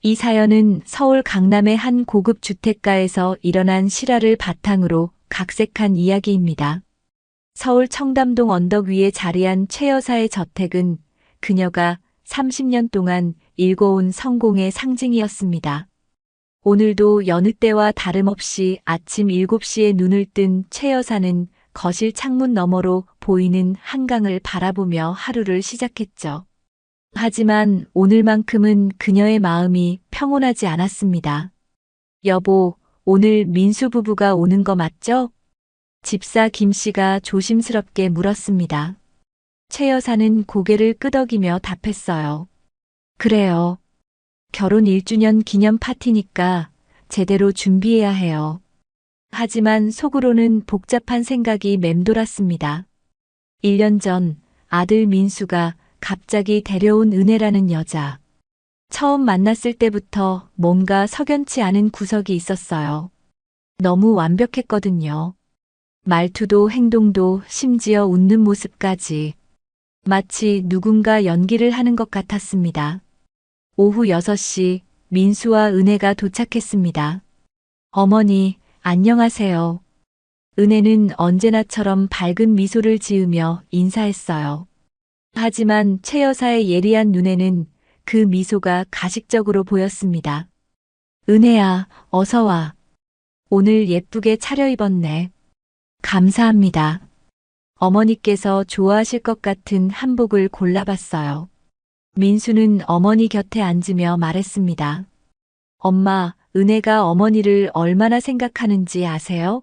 이 사연은 서울 강남의 한 고급 주택가에서 일어난 실화를 바탕으로 각색한 이야기입니다. 서울 청담동 언덕 위에 자리한 최 여사의 저택은 그녀가 30년 동안 일궈온 성공의 상징이었습니다. 오늘도 여느 때와 다름없이 아침 7시에 눈을 뜬 최 여사는 거실 창문 너머로 보이는 한강을 바라보며 하루를 시작했죠. 하지만 오늘만큼은 그녀의 마음이 평온하지 않았습니다. 여보, 오늘 민수 부부가 오는 거 맞죠? 집사 김 씨가 조심스럽게 물었습니다. 최 여사는 고개를 끄덕이며 답했어요. 그래요. 결혼 1주년 기념 파티니까 제대로 준비해야 해요. 하지만 속으로는 복잡한 생각이 맴돌았습니다. 1년 전 아들 민수가 갑자기 데려온 은혜라는 여자. 처음 만났을 때부터 뭔가 석연치 않은 구석이 있었어요. 너무 완벽했거든요. 말투도 행동도 심지어 웃는 모습까지. 마치 누군가 연기를 하는 것 같았습니다. 오후 6시 민수와 은혜가 도착했습니다. 어머니, 안녕하세요. 은혜는 언제나처럼 밝은 미소를 지으며 인사했어요. 하지만 최 여사의 예리한 눈에는 그 미소가 가식적으로 보였습니다. 은혜야, 어서 와. 오늘 예쁘게 차려입었네. 감사합니다. 어머니께서 좋아하실 것 같은 한복을 골라봤어요. 민수는 어머니 곁에 앉으며 말했습니다. 엄마, 은혜가 어머니를 얼마나 생각하는지 아세요?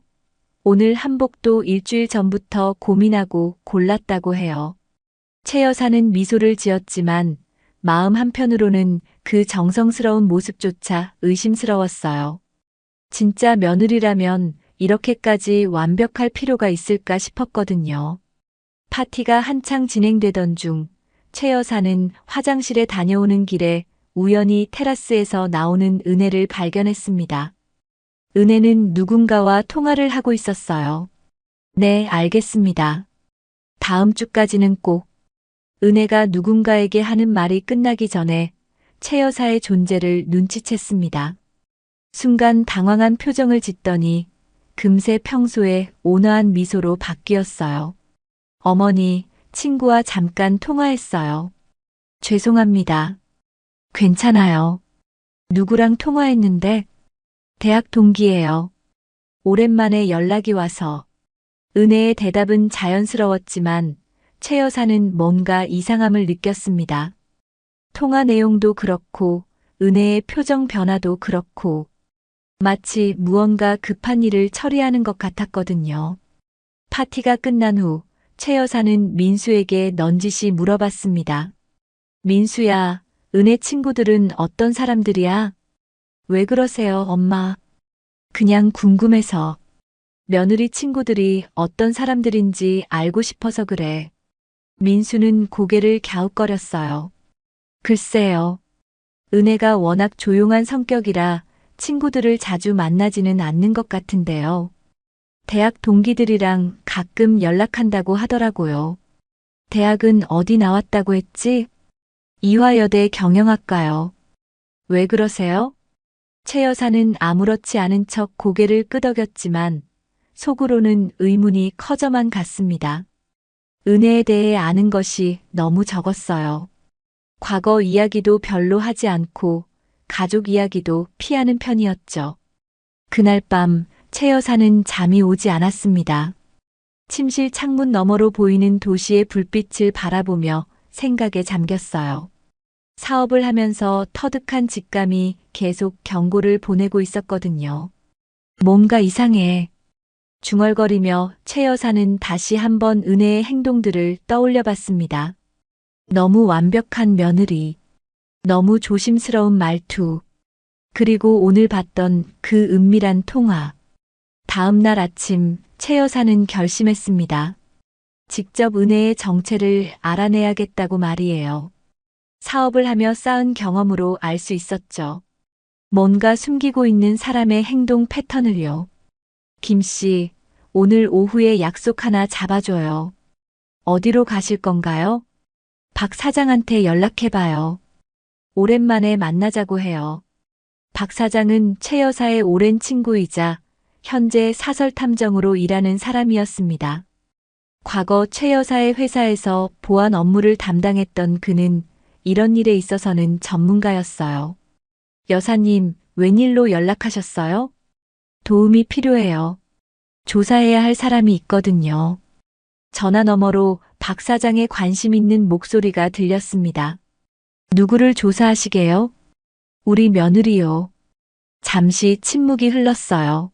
오늘 한복도 일주일 전부터 고민하고 골랐다고 해요. 최 여사는 미소를 지었지만 마음 한편으로는 그 정성스러운 모습조차 의심스러웠어요. 진짜 며느리라면 이렇게까지 완벽할 필요가 있을까 싶었거든요. 파티가 한창 진행되던 중 최 여사는 화장실에 다녀오는 길에 우연히 테라스에서 나오는 은혜를 발견했습니다. 은혜는 누군가와 통화를 하고 있었어요. 네, 알겠습니다. 다음 주까지는 꼭. 은혜가 누군가에게 하는 말이 끝나기 전에 최 여사의 존재를 눈치챘습니다. 순간 당황한 표정을 짓더니 금세 평소의 온화한 미소로 바뀌었어요. 어머니, 친구와 잠깐 통화했어요. 죄송합니다. 괜찮아요. 누구랑 통화했는데? 대학 동기예요. 오랜만에 연락이 와서. 은혜의 대답은 자연스러웠지만 최 여사는 뭔가 이상함을 느꼈습니다. 통화 내용도 그렇고 은혜의 표정 변화도 그렇고 마치 무언가 급한 일을 처리하는 것 같았거든요. 파티가 끝난 후 최 여사는 민수에게 넌지시 물어봤습니다. 민수야, 은혜 친구들은 어떤 사람들이야? 왜 그러세요, 엄마? 그냥 궁금해서. 며느리 친구들이 어떤 사람들인지 알고 싶어서 그래. 민수는 고개를 갸웃거렸어요. 글쎄요. 은혜가 워낙 조용한 성격이라 친구들을 자주 만나지는 않는 것 같은데요. 대학 동기들이랑 가끔 연락한다고 하더라고요. 대학은 어디 나왔다고 했지? 이화여대 경영학과요. 왜 그러세요? 최 여사는 아무렇지 않은 척 고개를 끄덕였지만 속으로는 의문이 커져만 갔습니다. 은혜에 대해 아는 것이 너무 적었어요. 과거 이야기도 별로 하지 않고 가족 이야기도 피하는 편이었죠. 그날 밤 최 여사는 잠이 오지 않았습니다. 침실 창문 너머로 보이는 도시의 불빛을 바라보며 생각에 잠겼어요. 사업을 하면서 터득한 직감이 계속 경고를 보내고 있었거든요. 뭔가 이상해. 중얼거리며 최 여사는 다시 한번 은혜의 행동들을 떠올려 봤습니다. 너무 완벽한 며느리, 너무 조심스러운 말투, 그리고 오늘 봤던 그 은밀한 통화. 다음 날 아침 최 여사는 결심했습니다. 직접 은혜의 정체를 알아내야겠다고 말이에요. 사업을 하며 쌓은 경험으로 알 수 있었죠. 뭔가 숨기고 있는 사람의 행동 패턴을요. 김 씨, 오늘 오후에 약속 하나 잡아줘요. 어디로 가실 건가요? 박 사장한테 연락해봐요. 오랜만에 만나자고 해요. 박 사장은 최 여사의 오랜 친구이자 현재 사설 탐정으로 일하는 사람이었습니다. 과거 최 여사의 회사에서 보안 업무를 담당했던 그는 이런 일에 있어서는 전문가였어요. 여사님, 웬일로 연락하셨어요? 도움이 필요해요. 조사해야 할 사람이 있거든요. 전화 너머로 박 사장의 관심 있는 목소리가 들렸습니다. 누구를 조사하시게요? 우리 며느리요. 잠시 침묵이 흘렀어요.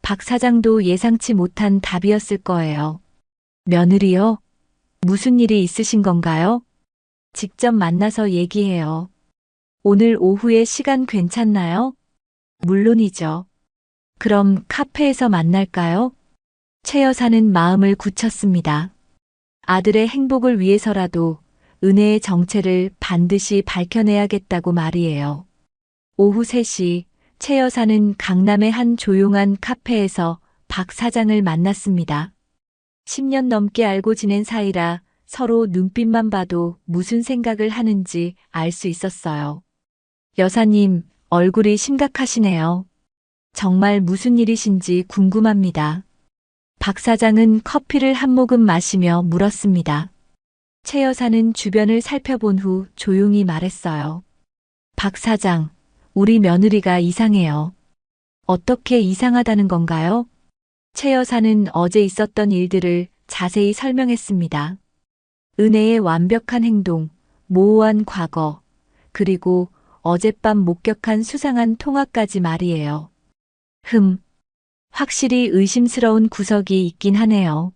박 사장도 예상치 못한 답이었을 거예요. 며느리요? 무슨 일이 있으신 건가요? 직접 만나서 얘기해요. 오늘 오후에 시간 괜찮나요? 물론이죠. 그럼 카페에서 만날까요? 최 여사는 마음을 굳혔습니다. 아들의 행복을 위해서라도 은혜의 정체를 반드시 밝혀내야겠다고 말이에요. 오후 3시 최 여사는 강남의 한 조용한 카페에서 박 사장을 만났습니다. 10년 넘게 알고 지낸 사이라 서로 눈빛만 봐도 무슨 생각을 하는지 알 수 있었어요. 여사님, 얼굴이 심각하시네요. 정말 무슨 일이신지 궁금합니다. 박 사장은 커피를 한 모금 마시며 물었습니다. 최 여사는 주변을 살펴본 후 조용히 말했어요. 박 사장, 우리 며느리가 이상해요. 어떻게 이상하다는 건가요? 최 여사는 어제 있었던 일들을 자세히 설명했습니다. 은혜의 완벽한 행동, 모호한 과거, 그리고 어젯밤 목격한 수상한 통화까지 말이에요. 확실히 의심스러운 구석이 있긴 하네요.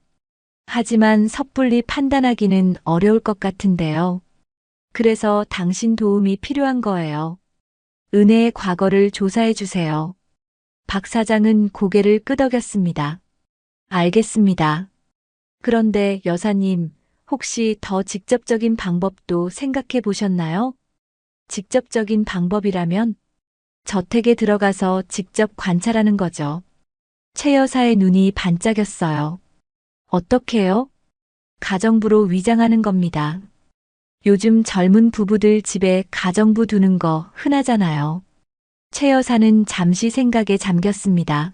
하지만 섣불리 판단하기는 어려울 것 같은데요. 그래서 당신 도움이 필요한 거예요. 은혜의 과거를 조사해 주세요. 박 사장은 고개를 끄덕였습니다. 알겠습니다. 그런데 여사님, 혹시 더 직접적인 방법도 생각해 보셨나요? 직접적인 방법이라면 저택에 들어가서 직접 관찰하는 거죠. 최 여사의 눈이 반짝였어요. 어떻게요? 가정부로 위장하는 겁니다. 요즘 젊은 부부들 집에 가정부 두는 거 흔하잖아요. 최 여사는 잠시 생각에 잠겼습니다.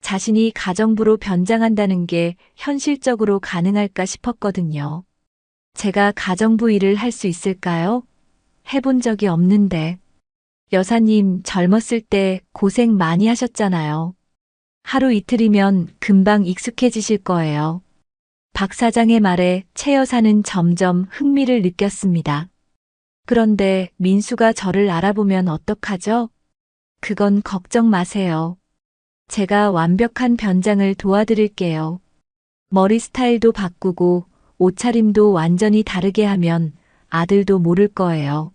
자신이 가정부로 변장한다는 게 현실적으로 가능할까 싶었거든요. 제가 가정부 일을 할 수 있을까요? 해본 적이 없는데. 여사님 젊었을 때 고생 많이 하셨잖아요. 하루 이틀이면 금방 익숙해지실 거예요. 박 사장의 말에 최 여사는 점점 흥미를 느꼈습니다. 그런데 민수가 저를 알아보면 어떡하죠? 그건 걱정 마세요. 제가 완벽한 변장을 도와드릴게요. 머리 스타일도 바꾸고 옷차림도 완전히 다르게 하면 아들도 모를 거예요.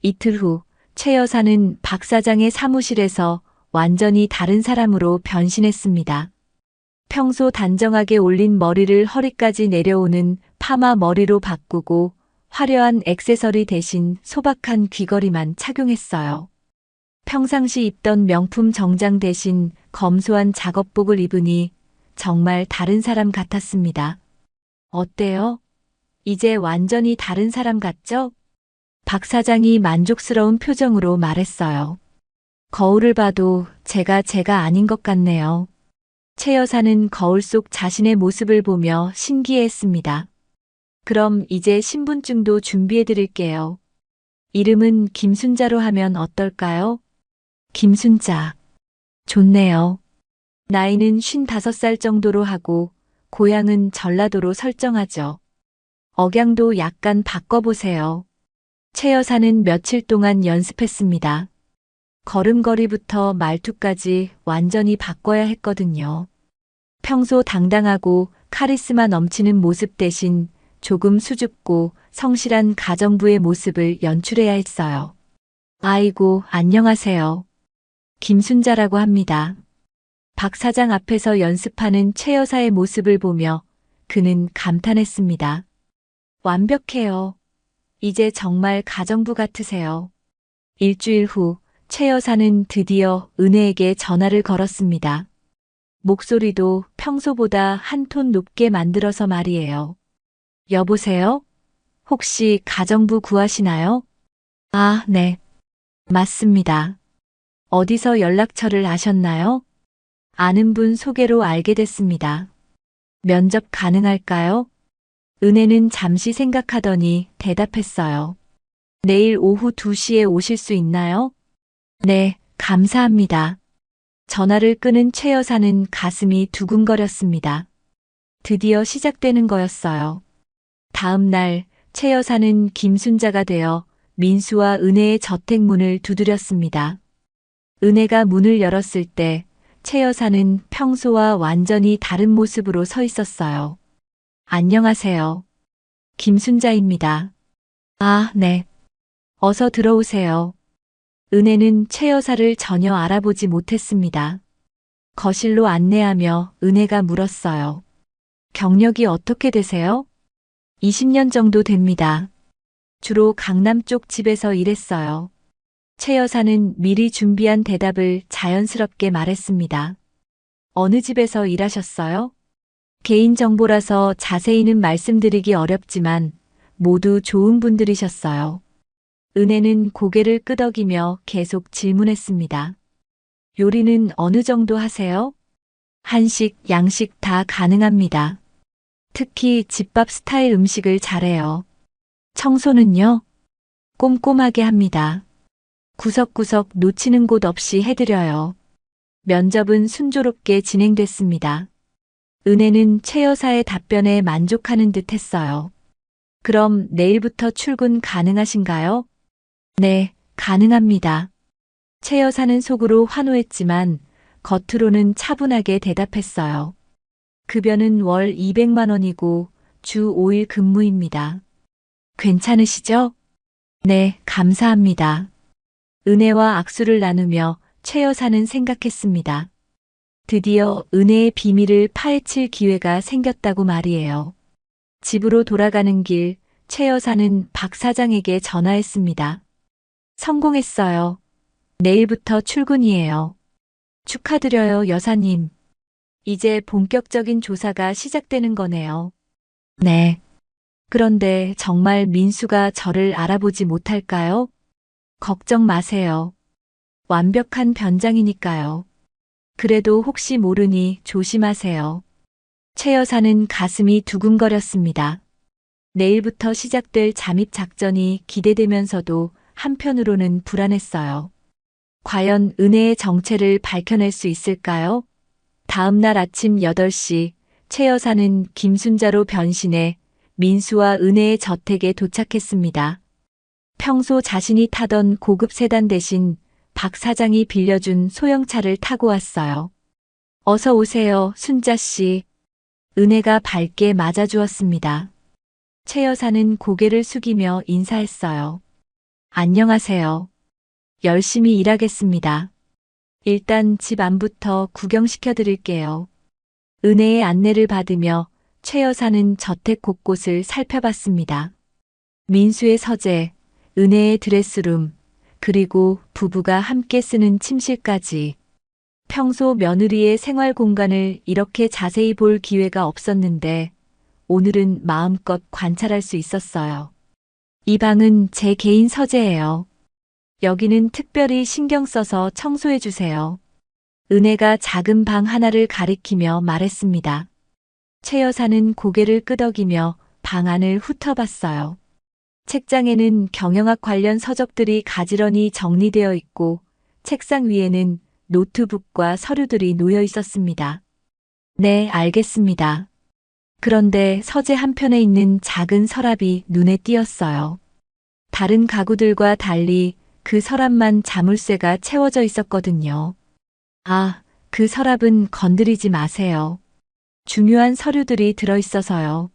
이틀 후 최 여사는 박 사장의 사무실에서 완전히 다른 사람으로 변신했습니다. 평소 단정하게 올린 머리를 허리까지 내려오는 파마 머리로 바꾸고 화려한 액세서리 대신 소박한 귀걸이만 착용했어요. 평상시 입던 명품 정장 대신 검소한 작업복을 입으니 정말 다른 사람 같았습니다. 어때요? 이제 완전히 다른 사람 같죠? 박 사장이 만족스러운 표정으로 말했어요. 거울을 봐도 제가 아닌 것 같네요. 최 여사는 거울 속 자신의 모습을 보며 신기해했습니다. 그럼 이제 신분증도 준비해 드릴게요. 이름은 김순자로 하면 어떨까요? 김순자. 좋네요. 나이는 55살 정도로 하고 고향은 전라도로 설정하죠. 억양도 약간 바꿔보세요. 최 여사는 며칠 동안 연습했습니다. 걸음걸이부터 말투까지 완전히 바꿔야 했거든요. 평소 당당하고 카리스마 넘치는 모습 대신 조금 수줍고 성실한 가정부의 모습을 연출해야 했어요. 아이고, 안녕하세요. 김순자라고 합니다. 박 사장 앞에서 연습하는 최 여사의 모습을 보며 그는 감탄했습니다. 완벽해요. 이제 정말 가정부 같으세요. 일주일 후 최 여사는 드디어 은혜에게 전화를 걸었습니다. 목소리도 평소보다 한 톤 높게 만들어서 말이에요. 여보세요? 혹시 가정부 구하시나요? 아, 네. 맞습니다. 어디서 연락처를 아셨나요? 아는 분 소개로 알게 됐습니다. 면접 가능할까요? 은혜는 잠시 생각하더니 대답했어요. 내일 오후 2시에 오실 수 있나요? 네, 감사합니다. 전화를 끊은 최 여사는 가슴이 두근거렸습니다. 드디어 시작되는 거였어요. 다음 날, 최 여사는 김순자가 되어 민수와 은혜의 저택 문을 두드렸습니다. 은혜가 문을 열었을 때, 최 여사는 평소와 완전히 다른 모습으로 서 있었어요. 안녕하세요. 김순자입니다. 아, 네. 어서 들어오세요. 은혜는 최 여사를 전혀 알아보지 못했습니다. 거실로 안내하며 은혜가 물었어요. 경력이 어떻게 되세요? 20년 정도 됩니다. 주로 강남 쪽 집에서 일했어요. 최 여사는 미리 준비한 대답을 자연스럽게 말했습니다. 어느 집에서 일하셨어요? 개인정보라서 자세히는 말씀드리기 어렵지만 모두 좋은 분들이셨어요. 은혜는 고개를 끄덕이며 계속 질문했습니다. 요리는 어느 정도 하세요? 한식, 양식 다 가능합니다. 특히 집밥 스타일 음식을 잘해요. 청소는요? 꼼꼼하게 합니다. 구석구석 놓치는 곳 없이 해드려요. 면접은 순조롭게 진행됐습니다. 은혜는 최 여사의 답변에 만족하는 듯 했어요. 그럼 내일부터 출근 가능하신가요? 네, 가능합니다. 최 여사는 속으로 환호했지만 겉으로는 차분하게 대답했어요. 급여는 월 200만 원이고 주 5일 근무입니다. 괜찮으시죠? 네, 감사합니다. 은혜와 악수를 나누며 최 여사는 생각했습니다. 드디어 은혜의 비밀을 파헤칠 기회가 생겼다고 말이에요. 집으로 돌아가는 길, 최 여사는 박 사장에게 전화했습니다. 성공했어요. 내일부터 출근이에요. 축하드려요, 여사님. 이제 본격적인 조사가 시작되는 거네요. 네. 그런데 정말 민수가 저를 알아보지 못할까요? 걱정 마세요. 완벽한 변장이니까요. 그래도 혹시 모르니 조심하세요. 최 여사는 가슴이 두근거렸습니다. 내일부터 시작될 잠입 작전이 기대되면서도 한편으로는 불안했어요. 과연 은혜의 정체를 밝혀낼 수 있을까요? 다음 날 아침 8시 최 여사는 김순자로 변신해 민수와 은혜의 저택에 도착했습니다. 평소 자신이 타던 고급 세단 대신 박 사장이 빌려준 소형차를 타고 왔어요. 어서 오세요, 순자 씨. 은혜가 밝게 맞아주었습니다. 최 여사는 고개를 숙이며 인사했어요. 안녕하세요. 열심히 일하겠습니다. 일단 집 안부터 구경시켜 드릴게요. 은혜의 안내를 받으며 최 여사는 저택 곳곳을 살펴봤습니다. 민수의 서재, 은혜의 드레스룸, 그리고 부부가 함께 쓰는 침실까지. 평소 며느리의 생활 공간을 이렇게 자세히 볼 기회가 없었는데 오늘은 마음껏 관찰할 수 있었어요. 이 방은 제 개인 서재예요. 여기는 특별히 신경 써서 청소해 주세요. 은혜가 작은 방 하나를 가리키며 말했습니다. 최 여사는 고개를 끄덕이며 방 안을 훑어봤어요. 책장에는 경영학 관련 서적들이 가지런히 정리되어 있고 책상 위에는 노트북과 서류들이 놓여 있었습니다. 네, 알겠습니다. 그런데 서재 한편에 있는 작은 서랍이 눈에 띄었어요. 다른 가구들과 달리 그 서랍만 자물쇠가 채워져 있었거든요. 아, 그 서랍은 건드리지 마세요. 중요한 서류들이 들어있어서요.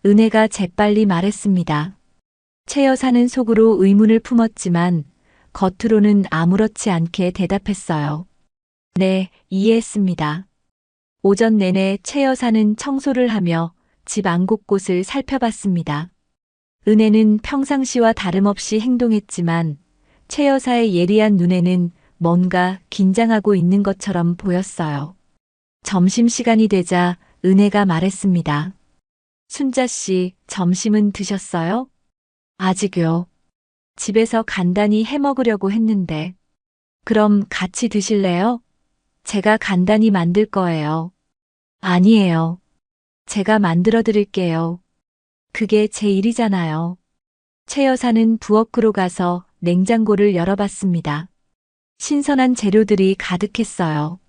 은혜가 재빨리 말했습니다. 최 여사는 속으로 의문을 품었지만 겉으로는 아무렇지 않게 대답했어요. 네, 이해했습니다. 오전 내내 최 여사는 청소를 하며 집 안 곳곳을 살펴봤습니다. 은혜는 평상시와 다름없이 행동했지만 최 여사의 예리한 눈에는 뭔가 긴장하고 있는 것처럼 보였어요. 점심시간이 되자 은혜가 말했습니다. 순자 씨, 점심은 드셨어요? 아직요. 집에서 간단히 해 먹으려고 했는데. 그럼 같이 드실래요? 제가 간단히 만들 거예요. 아니에요. 제가 만들어 드릴게요. 그게 제 일이잖아요. 최 여사는 부엌으로 가서 냉장고를 열어봤습니다. 신선한 재료들이 가득했어요.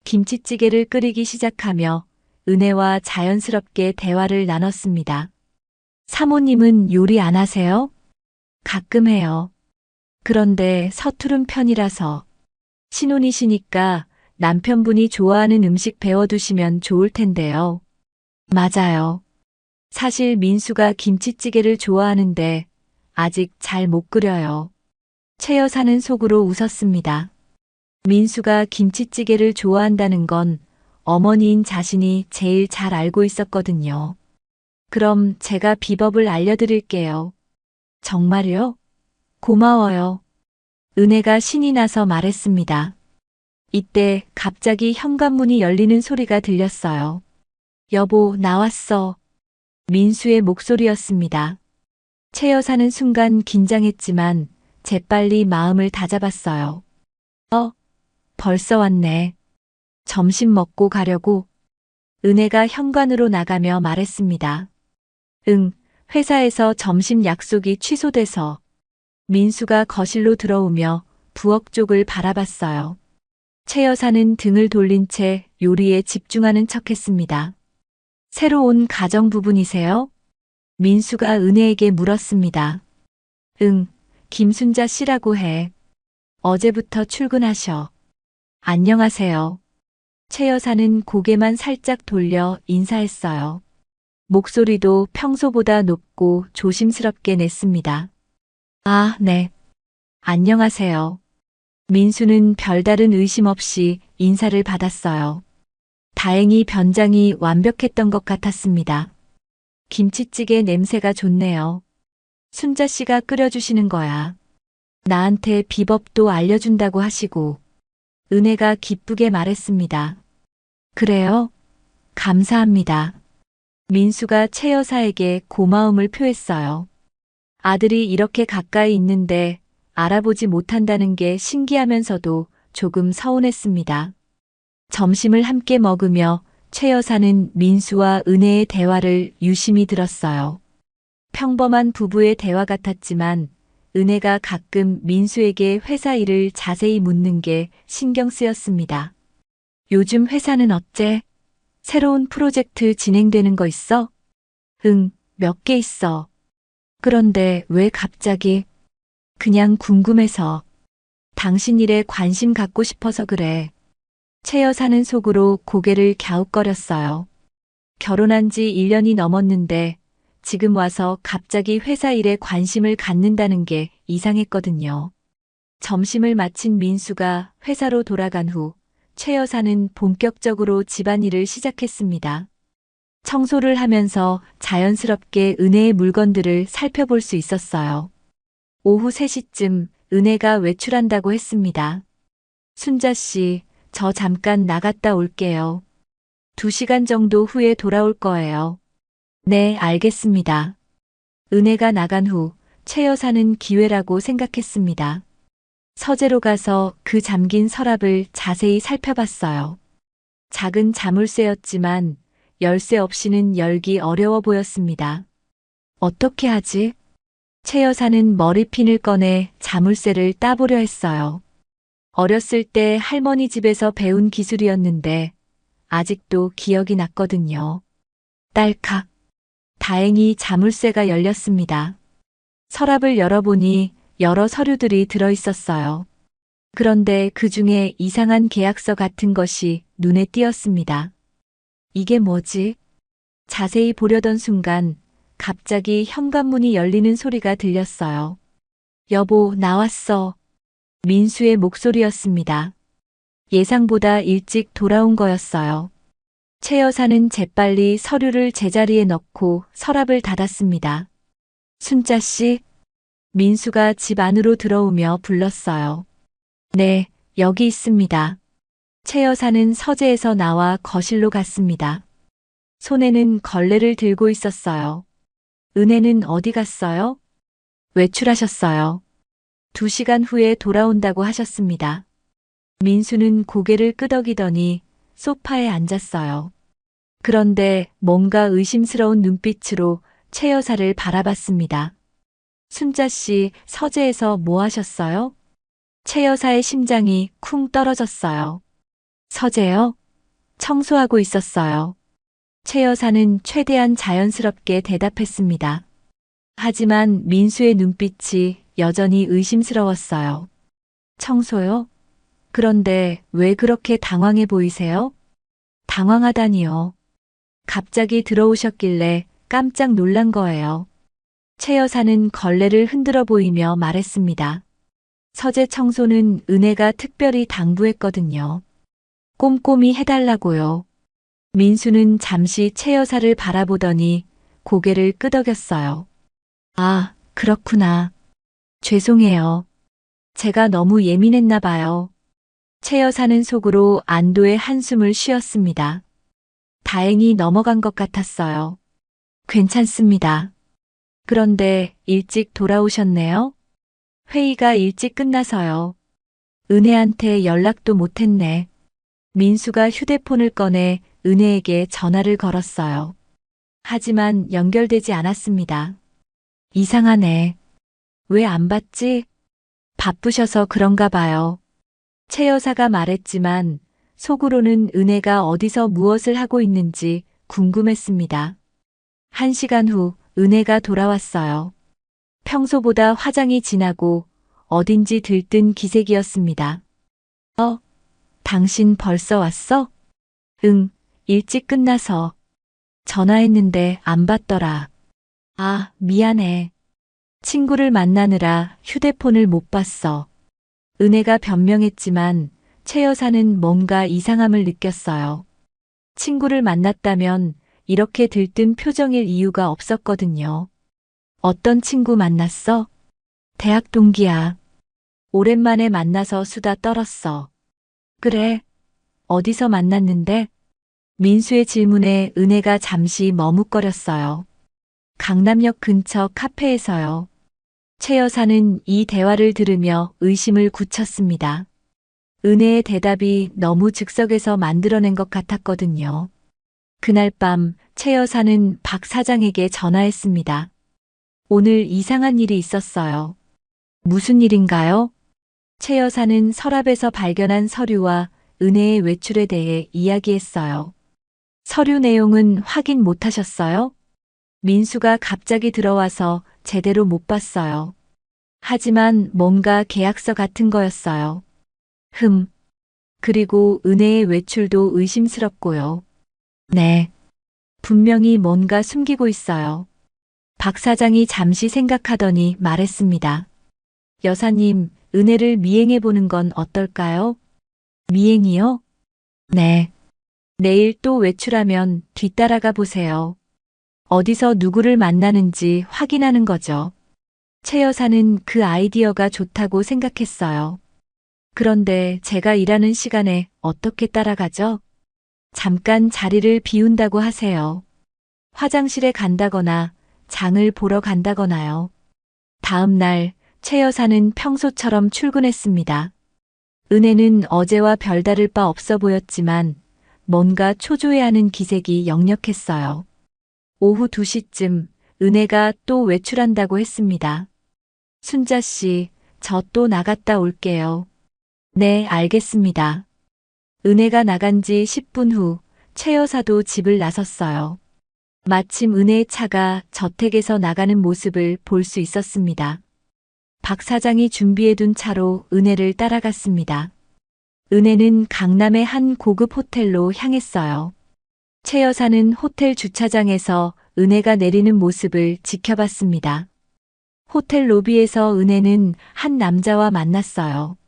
김치찌개를 끓이기 시작하며 은혜와 자연스럽게 대화를 나눴습니다. 사모님은 요리 안 하세요? 가끔 해요. 그런데 서투른 편이라서. 신혼이시니까 남편분이 좋아하는 음식 배워두시면 좋을 텐데요. 맞아요. 사실 민수가 김치찌개를 좋아하는데 아직 잘 못 끓여요. 최 여사는 속으로 웃었습니다. 민수가 김치찌개를 좋아한다는 건 어머니인 자신이 제일 잘 알고 있었거든요. 그럼 제가 비법을 알려드릴게요. 정말요? 고마워요. 은혜가 신이 나서 말했습니다. 이때 갑자기 현관문이 열리는 소리가 들렸어요. 여보, 나왔어. 민수의 목소리였습니다. 최 여사는 순간 긴장했지만 재빨리 마음을 다잡았어요. 벌써 왔네. 점심 먹고 가려고. 은혜가 현관으로 나가며 말했습니다. 응, 회사에서 점심 약속이 취소돼서. 민수가 거실로 들어오며 부엌 쪽을 바라봤어요. 최 여사는 등을 돌린 채 요리에 집중하는 척했습니다. 새로 온 가정부분이세요? 민수가 은혜에게 물었습니다. 응, 김순자 씨라고 해. 어제부터 출근하셔. 안녕하세요. 최 여사는 고개만 살짝 돌려 인사했어요. 목소리도 평소보다 높고 조심스럽게 냈습니다. 아, 네. 안녕하세요. 민수는 별다른 의심 없이 인사를 받았어요. 다행히 변장이 완벽했던 것 같았습니다. 김치찌개 냄새가 좋네요. 순자 씨가 끓여주시는 거야. 나한테 비법도 알려준다고 하시고. 은혜가 기쁘게 말했습니다. 그래요? 감사합니다. 민수가 최 여사에게 고마움을 표했어요. 아들이 이렇게 가까이 있는데 알아보지 못한다는 게 신기하면서도 조금 서운했습니다. 점심을 함께 먹으며 최 여사는 민수와 은혜의 대화를 유심히 들었어요. 평범한 부부의 대화 같았지만 은혜가 가끔 민수에게 회사 일을 자세히 묻는 게 신경 쓰였습니다. 요즘 회사는 어째? 새로운 프로젝트 진행되는 거 있어? 응, 몇 개 있어. 그런데 왜 갑자기? 그냥 궁금해서. 당신 일에 관심 갖고 싶어서 그래. 최 여사는 속으로 고개를 갸웃거렸어요. 결혼한 지 1년이 넘었는데 지금 와서 갑자기 회사 일에 관심을 갖는다는 게 이상했거든요. 점심을 마친 민수가 회사로 돌아간 후 최 여사는 본격적으로 집안일을 시작했습니다. 청소를 하면서 자연스럽게 은혜의 물건들을 살펴볼 수 있었어요. 오후 3시쯤 은혜가 외출한다고 했습니다. 순자 씨, 저 잠깐 나갔다 올게요. 2시간 정도 후에 돌아올 거예요. 네, 알겠습니다. 은혜가 나간 후 최 여사는 기회라고 생각했습니다. 서재로 가서 그 잠긴 서랍을 자세히 살펴봤어요. 작은 자물쇠였지만 열쇠 없이는 열기 어려워 보였습니다. 어떻게 하지? 최 여사는 머리핀을 꺼내 자물쇠를 따보려 했어요. 어렸을 때 할머니 집에서 배운 기술이었는데 아직도 기억이 났거든요. 딸칵. 다행히 자물쇠가 열렸습니다. 서랍을 열어보니 여러 서류들이 들어있었어요. 그런데 그 중에 이상한 계약서 같은 것이 눈에 띄었습니다. 이게 뭐지? 자세히 보려던 순간 갑자기 현관문이 열리는 소리가 들렸어요. 여보, 나왔어. 민수의 목소리였습니다. 예상보다 일찍 돌아온 거였어요. 최 여사는 재빨리 서류를 제자리에 넣고 서랍을 닫았습니다. 순자 씨? 민수가 집 안으로 들어오며 불렀어요. 네, 여기 있습니다. 최 여사는 서재에서 나와 거실로 갔습니다. 손에는 걸레를 들고 있었어요. 은혜는 어디 갔어요? 외출하셨어요. 2시간 후에 돌아온다고 하셨습니다. 민수는 고개를 끄덕이더니 소파에 앉았어요. 그런데 뭔가 의심스러운 눈빛으로 최 여사를 바라봤습니다. 순자 씨, 서재에서 뭐 하셨어요? 최 여사의 심장이 쿵 떨어졌어요. 서재요? 청소하고 있었어요. 최 여사는 최대한 자연스럽게 대답했습니다. 하지만 민수의 눈빛이 여전히 의심스러웠어요. 청소요? 그런데 왜 그렇게 당황해 보이세요? 당황하다니요. 갑자기 들어오셨길래 깜짝 놀란 거예요. 최 여사는 걸레를 흔들어 보이며 말했습니다. 서재 청소는 은혜가 특별히 당부했거든요. 꼼꼼히 해달라고요. 민수는 잠시 최 여사를 바라보더니 고개를 끄덕였어요. 아, 그렇구나. 죄송해요. 제가 너무 예민했나 봐요. 최 여사는 속으로 안도의 한숨을 쉬었습니다. 다행히 넘어간 것 같았어요. 괜찮습니다. 그런데 일찍 돌아오셨네요? 회의가 일찍 끝나서요. 은혜한테 연락도 못했네. 민수가 휴대폰을 꺼내 은혜에게 전화를 걸었어요. 하지만 연결되지 않았습니다. 이상하네. 왜 안 받지? 바쁘셔서 그런가 봐요. 최 여사가 말했지만 속으로는 은혜가 어디서 무엇을 하고 있는지 궁금했습니다. 1시간 후 은혜가 돌아왔어요. 평소보다 화장이 진하고 어딘지 들뜬 기색이었습니다. 당신 벌써 왔어? 응, 일찍 끝나서. 전화했는데 안 받더라. 아, 미안해. 친구를 만나느라 휴대폰을 못 봤어. 은혜가 변명했지만 최 여사는 뭔가 이상함을 느꼈어요. 친구를 만났다면 이렇게 들뜬 표정일 이유가 없었거든요. 어떤 친구 만났어? 대학 동기야. 오랜만에 만나서 수다 떨었어. 그래. 어디서 만났는데? 민수의 질문에 은혜가 잠시 머뭇거렸어요. 강남역 근처 카페에서요. 최 여사는 이 대화를 들으며 의심을 굳혔습니다. 은혜의 대답이 너무 즉석에서 만들어낸 것 같았거든요. 그날 밤 최 여사는 박 사장에게 전화했습니다. 오늘 이상한 일이 있었어요. 무슨 일인가요? 최 여사는 서랍에서 발견한 서류와 은혜의 외출에 대해 이야기했어요. 서류 내용은 확인 못 하셨어요? 민수가 갑자기 들어와서 제대로 못 봤어요. 하지만 뭔가 계약서 같은 거였어요. 그리고 은혜의 외출도 의심스럽고요. 네. 분명히 뭔가 숨기고 있어요. 박 사장이 잠시 생각하더니 말했습니다. 여사님, 은혜를 미행해 보는 건 어떨까요? 미행이요? 네. 내일 또 외출하면 뒤따라가 보세요. 어디서 누구를 만나는지 확인하는 거죠. 최 여사는 그 아이디어가 좋다고 생각했어요. 그런데 제가 일하는 시간에 어떻게 따라가죠? 잠깐 자리를 비운다고 하세요. 화장실에 간다거나 장을 보러 간다거나요. 다음 날 최 여사는 평소처럼 출근했습니다. 은혜는 어제와 별다를 바 없어 보였지만 뭔가 초조해하는 기색이 역력했어요. 오후 2시쯤 은혜가 또 외출한다고 했습니다. 순자 씨, 저 또 나갔다 올게요. 네, 알겠습니다. 은혜가 나간 지 10분 후 최 여사도 집을 나섰어요. 마침 은혜의 차가 저택에서 나가는 모습을 볼 수 있었습니다. 박 사장이 준비해둔 차로 은혜를 따라갔습니다. 은혜는 강남의 한 고급 호텔로 향했어요. 최 여사는 호텔 주차장에서 은혜가 내리는 모습을 지켜봤습니다. 호텔 로비에서 은혜는 한 남자와 만났어요.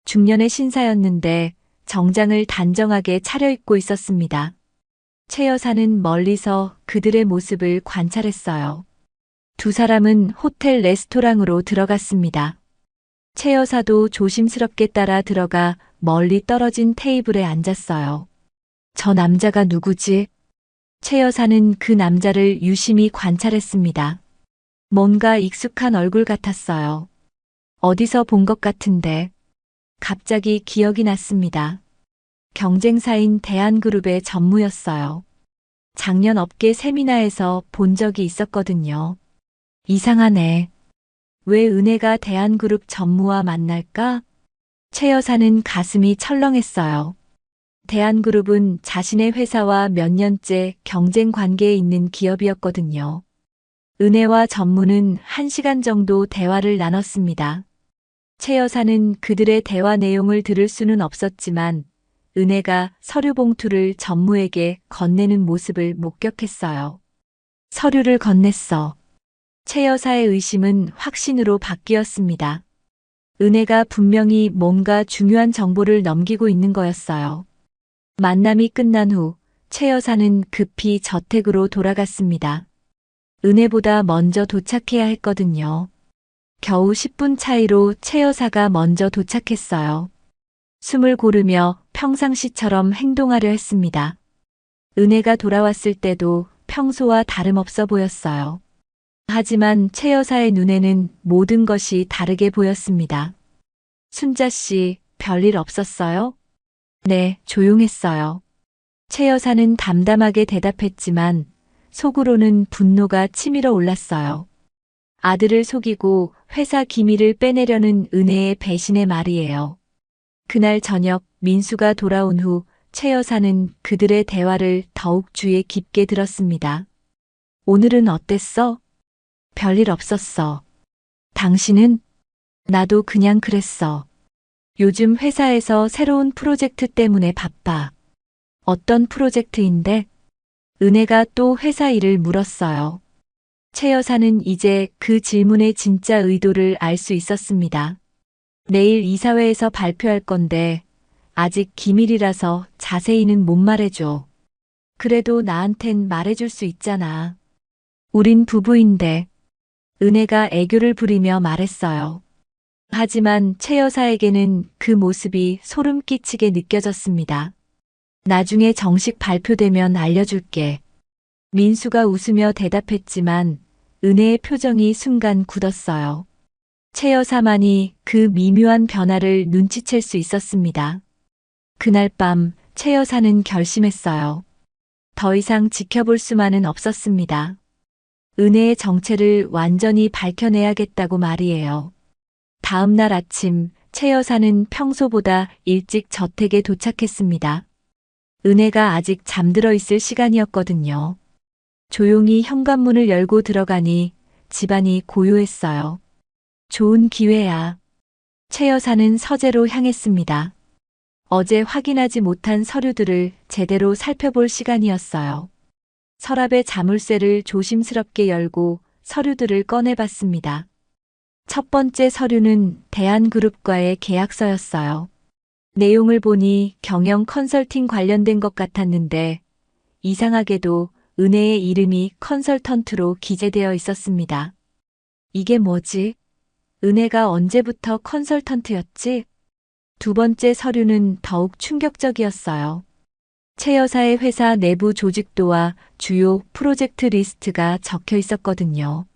중년의 신사였는데 정장을 단정하게 차려입고 있었습니다. 최 여사는 멀리서 그들의 모습을 관찰했어요. 두 사람은 호텔 레스토랑으로 들어갔습니다. 최 여사도 조심스럽게 따라 들어가 멀리 떨어진 테이블에 앉았어요. 저 남자가 누구지? 최 여사는 그 남자를 유심히 관찰했습니다. 뭔가 익숙한 얼굴 같았어요. 어디서 본 것 같은데. 갑자기 기억이 났습니다. 경쟁사인 대한그룹의 전무였어요. 작년 업계 세미나에서 본 적이 있었거든요. 이상하네. 왜 은혜가 대한그룹 전무와 만날까? 최 여사는 가슴이 철렁했어요. 대한그룹은 자신의 회사와 몇 년째 경쟁 관계에 있는 기업이었거든요. 은혜와 전무는 1시간 정도 대화를 나눴습니다. 최 여사는 그들의 대화 내용을 들을 수는 없었지만 은혜가 서류 봉투를 전무에게 건네는 모습을 목격했어요. 서류를 건넸어. 최 여사의 의심은 확신으로 바뀌었습니다. 은혜가 분명히 뭔가 중요한 정보를 넘기고 있는 거였어요. 만남이 끝난 후 최 여사는 급히 저택으로 돌아갔습니다. 은혜보다 먼저 도착해야 했거든요. 겨우 10분 차이로 최 여사가 먼저 도착했어요. 숨을 고르며 평상시처럼 행동하려 했습니다. 은혜가 돌아왔을 때도 평소와 다름없어 보였어요. 하지만 최 여사의 눈에는 모든 것이 다르게 보였습니다. 순자 씨, 별일 없었어요? 네, 조용했어요. 최 여사는 담담하게 대답했지만 속으로는 분노가 치밀어 올랐어요. 아들을 속이고 회사 기밀을 빼내려는 은혜의 배신의 말이에요. 그날 저녁 민수가 돌아온 후 최 여사는 그들의 대화를 더욱 주의 깊게 들었습니다. 오늘은 어땠어? 별일 없었어. 당신은? 나도 그냥 그랬어. 요즘 회사에서 새로운 프로젝트 때문에 바빠. 어떤 프로젝트인데? 은혜가 또 회사 일을 물었어요. 최 여사는 이제 그 질문의 진짜 의도를 알 수 있었습니다. 내일 이사회에서 발표할 건데 아직 기밀이라서 자세히는 못 말해줘. 그래도 나한텐 말해줄 수 있잖아. 우린 부부인데. 은혜가 애교를 부리며 말했어요. 하지만 최 여사에게는 그 모습이 소름 끼치게 느껴졌습니다. 나중에 정식 발표되면 알려줄게. 민수가 웃으며 대답했지만 은혜의 표정이 순간 굳었어요. 최 여사만이 그 미묘한 변화를 눈치챌 수 있었습니다. 그날 밤 최 여사는 결심했어요. 더 이상 지켜볼 수만은 없었습니다. 은혜의 정체를 완전히 밝혀내야겠다고 말이에요. 다음 날 아침 최 여사는 평소보다 일찍 저택에 도착했습니다. 은혜가 아직 잠들어 있을 시간이었거든요. 조용히 현관문을 열고 들어가니 집안이 고요했어요. 좋은 기회야. 최 여사는 서재로 향했습니다. 어제 확인하지 못한 서류들을 제대로 살펴볼 시간이었어요. 서랍의 자물쇠를 조심스럽게 열고 서류들을 꺼내봤습니다. 첫 번째 서류는 대한그룹과의 계약서였어요. 내용을 보니 경영 컨설팅 관련된 것 같았는데 이상하게도 은혜의 이름이 컨설턴트로 기재되어 있었습니다. 이게 뭐지? 은혜가 언제부터 컨설턴트였지? 두 번째 서류는 더욱 충격적이었어요. 최 여사의 회사 내부 조직도와 주요 프로젝트 리스트가 적혀 있었거든요.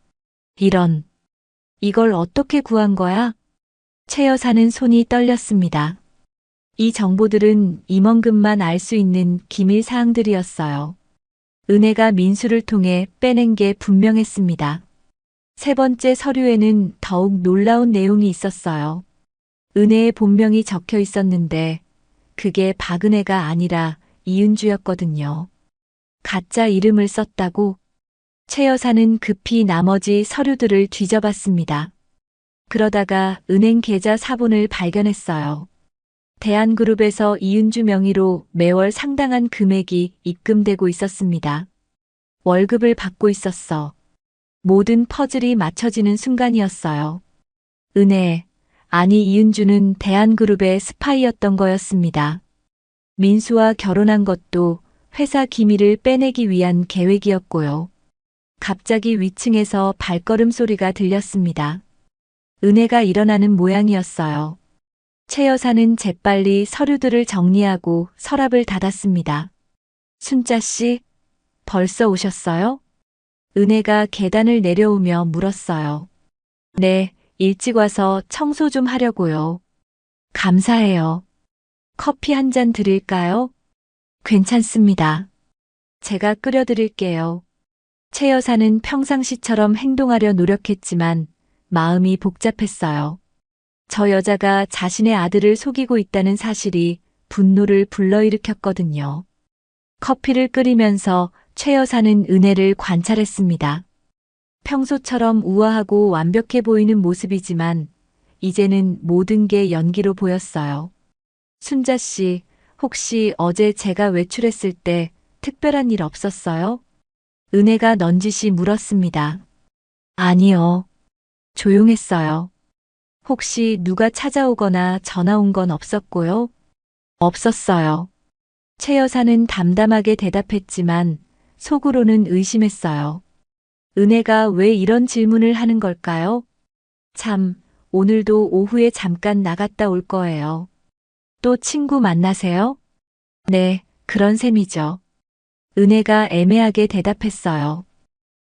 이걸 어떻게 구한 거야? 최 여사는 손이 떨렸습니다. 이 정보들은 임원급만 알 수 있는 기밀 사항들이었어요. 은혜가 민수를 통해 빼낸 게 분명했습니다. 세 번째 서류에는 더욱 놀라운 내용이 있었어요. 은혜의 본명이 적혀 있었는데 그게 박은혜가 아니라 이은주였거든요. 가짜 이름을 썼다고? 최 여사는 급히 나머지 서류들을 뒤져봤습니다. 그러다가 은행 계좌 사본을 발견했어요. 대한그룹에서 이은주 명의로 매월 상당한 금액이 입금되고 있었습니다. 월급을 받고 있었어. 모든 퍼즐이 맞춰지는 순간이었어요. 은혜, 아니 이은주는 대한그룹의 스파이였던 거였습니다. 민수와 결혼한 것도 회사 기밀을 빼내기 위한 계획이었고요. 갑자기 위층에서 발걸음 소리가 들렸습니다. 은혜가 일어나는 모양이었어요. 최 여사는 재빨리 서류들을 정리하고 서랍을 닫았습니다. 순자 씨, 벌써 오셨어요? 은혜가 계단을 내려오며 물었어요. 네, 일찍 와서 청소 좀 하려고요. 감사해요. 커피 한 잔 드릴까요? 괜찮습니다. 제가 끓여드릴게요. 최 여사는 평상시처럼 행동하려 노력했지만 마음이 복잡했어요. 저 여자가 자신의 아들을 속이고 있다는 사실이 분노를 불러일으켰거든요. 커피를 끓이면서 최 여사는 은혜를 관찰했습니다. 평소처럼 우아하고 완벽해 보이는 모습이지만 이제는 모든 게 연기로 보였어요. 순자 씨, 혹시 어제 제가 외출했을 때 특별한 일 없었어요? 은혜가 넌지시 물었습니다. 아니요. 조용했어요. 혹시 누가 찾아오거나 전화 온 건 없었고요? 없었어요. 최 여사는 담담하게 대답했지만 속으로는 의심했어요. 은혜가 왜 이런 질문을 하는 걸까요? 참, 오늘도 오후에 잠깐 나갔다 올 거예요. 또 친구 만나세요? 네, 그런 셈이죠. 은혜가 애매하게 대답했어요.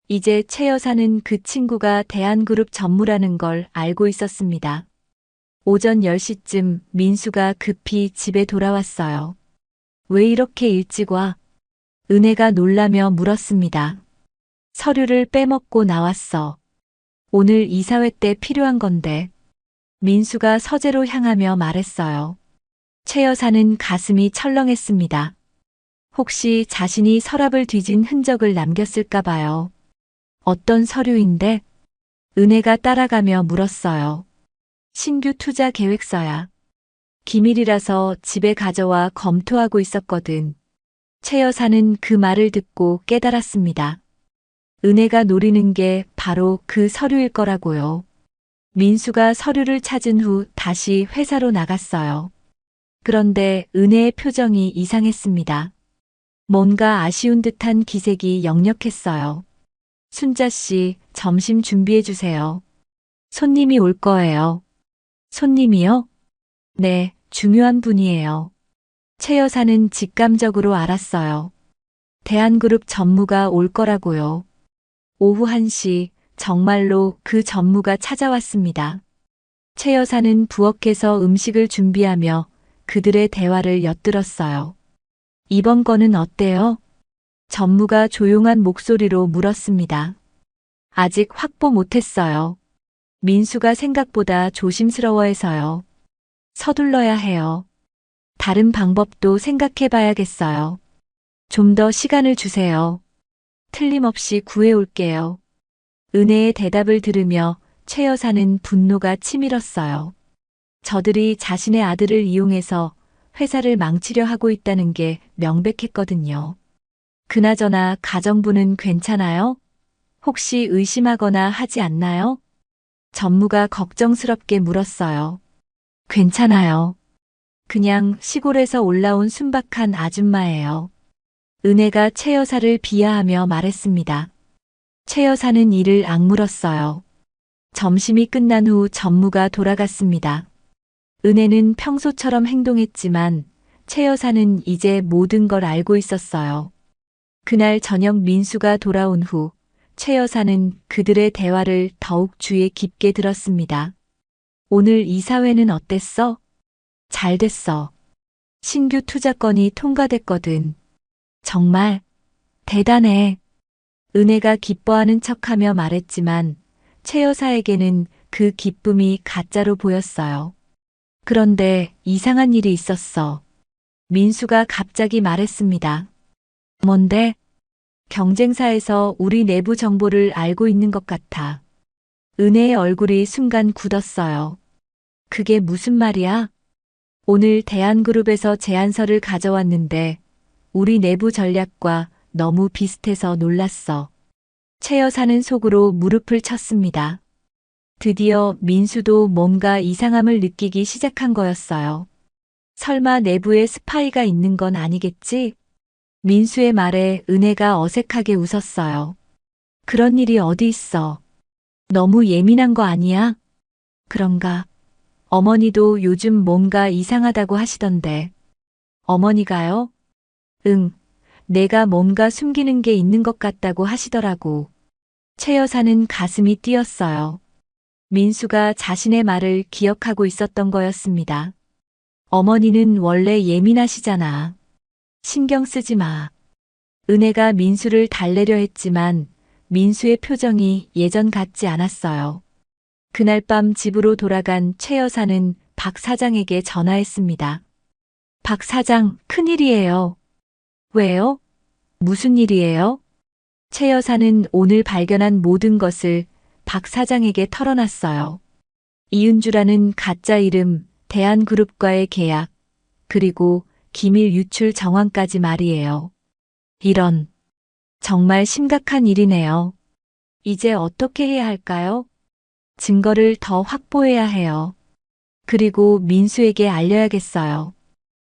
이제 최 여사는 그 친구가 대한그룹 전무라는 걸 알고 있었습니다. 오전 10시쯤 민수가 급히 집에 돌아왔어요. 왜 이렇게 일찍 와? 은혜가 놀라며 물었습니다. 서류를 빼먹고 나왔어. 오늘 이사회 때 필요한 건데. 민수가 서재로 향하며 말했어요. 최 여사는 가슴이 철렁했습니다. 혹시 자신이 서랍을 뒤진 흔적을 남겼을까 봐요. 어떤 서류인데? 은혜가 따라가며 물었어요. 신규 투자 계획서야. 기밀이라서 집에 가져와 검토하고 있었거든. 최 여사는 그 말을 듣고 깨달았습니다. 은혜가 노리는 게 바로 그 서류일 거라고요. 민수가 서류를 찾은 후 다시 회사로 나갔어요. 그런데 은혜의 표정이 이상했습니다. 뭔가 아쉬운 듯한 기색이 역력했어요. 순자 씨, 점심 준비해 주세요. 손님이 올 거예요. 손님이요? 네, 중요한 분이에요. 최 여사는 직감적으로 알았어요. 대한그룹 전무가 올 거라고요. 오후 1시 정말로 그 전무가 찾아왔습니다. 최 여사는 부엌에서 음식을 준비하며 그들의 대화를 엿들었어요. 이번 건은 어때요? 전무가 조용한 목소리로 물었습니다. 아직 확보 못했어요. 민수가 생각보다 조심스러워해서요. 서둘러야 해요. 다른 방법도 생각해 봐야겠어요. 좀 더 시간을 주세요. 틀림없이 구해올게요. 은혜의 대답을 들으며 최 여사는 분노가 치밀었어요. 저들이 자신의 아들을 이용해서 회사를 망치려 하고 있다는 게 명백했거든요. 그나저나 가정부는 괜찮아요? 혹시 의심하거나 하지 않나요? 전무가 걱정스럽게 물었어요. 괜찮아요. 그냥 시골에서 올라온 순박한 아줌마예요. 은혜가 최 여사를 비하하며 말했습니다. 최 여사는 이를 악물었어요. 점심이 끝난 후 전무가 돌아갔습니다. 은혜는 평소처럼 행동했지만 최 여사는 이제 모든 걸 알고 있었어요. 그날 저녁 민수가 돌아온 후 최 여사는 그들의 대화를 더욱 주의 깊게 들었습니다. 오늘 이사회는 어땠어? 잘 됐어. 신규 투자건이 통과됐거든. 정말 대단해. 은혜가 기뻐하는 척하며 말했지만 최 여사에게는 그 기쁨이 가짜로 보였어요. 그런데 이상한 일이 있었어. 민수가 갑자기 말했습니다. 뭔데? 경쟁사에서 우리 내부 정보를 알고 있는 것 같아. 은혜의 얼굴이 순간 굳었어요. 그게 무슨 말이야? 오늘 대한그룹에서 제안서를 가져왔는데 우리 내부 전략과 너무 비슷해서 놀랐어. 최 여사는 속으로 무릎을 쳤습니다. 드디어 민수도 뭔가 이상함을 느끼기 시작한 거였어요. 설마 내부에 스파이가 있는 건 아니겠지? 민수의 말에 은혜가 어색하게 웃었어요. 그런 일이 어디 있어. 너무 예민한 거 아니야? 그런가? 어머니도 요즘 뭔가 이상하다고 하시던데. 어머니가요? 응, 내가 뭔가 숨기는 게 있는 것 같다고 하시더라고. 최 여사는 가슴이 뛰었어요. 민수가 자신의 말을 기억하고 있었던 거였습니다. 어머니는 원래 예민하시잖아. 신경 쓰지 마. 은혜가 민수를 달래려 했지만 민수의 표정이 예전 같지 않았어요. 그날 밤 집으로 돌아간 최 여사는 박 사장에게 전화했습니다. 박 사장, 큰일이에요. 왜요? 무슨 일이에요? 최 여사는 오늘 발견한 모든 것을 박 사장에게 털어놨어요. 이은주라는 가짜 이름, 대한그룹과의 계약, 그리고 기밀 유출 정황까지 말이에요. 이런, 정말 심각한 일이네요. 이제 어떻게 해야 할까요? 증거를 더 확보해야 해요. 그리고 민수에게 알려야겠어요.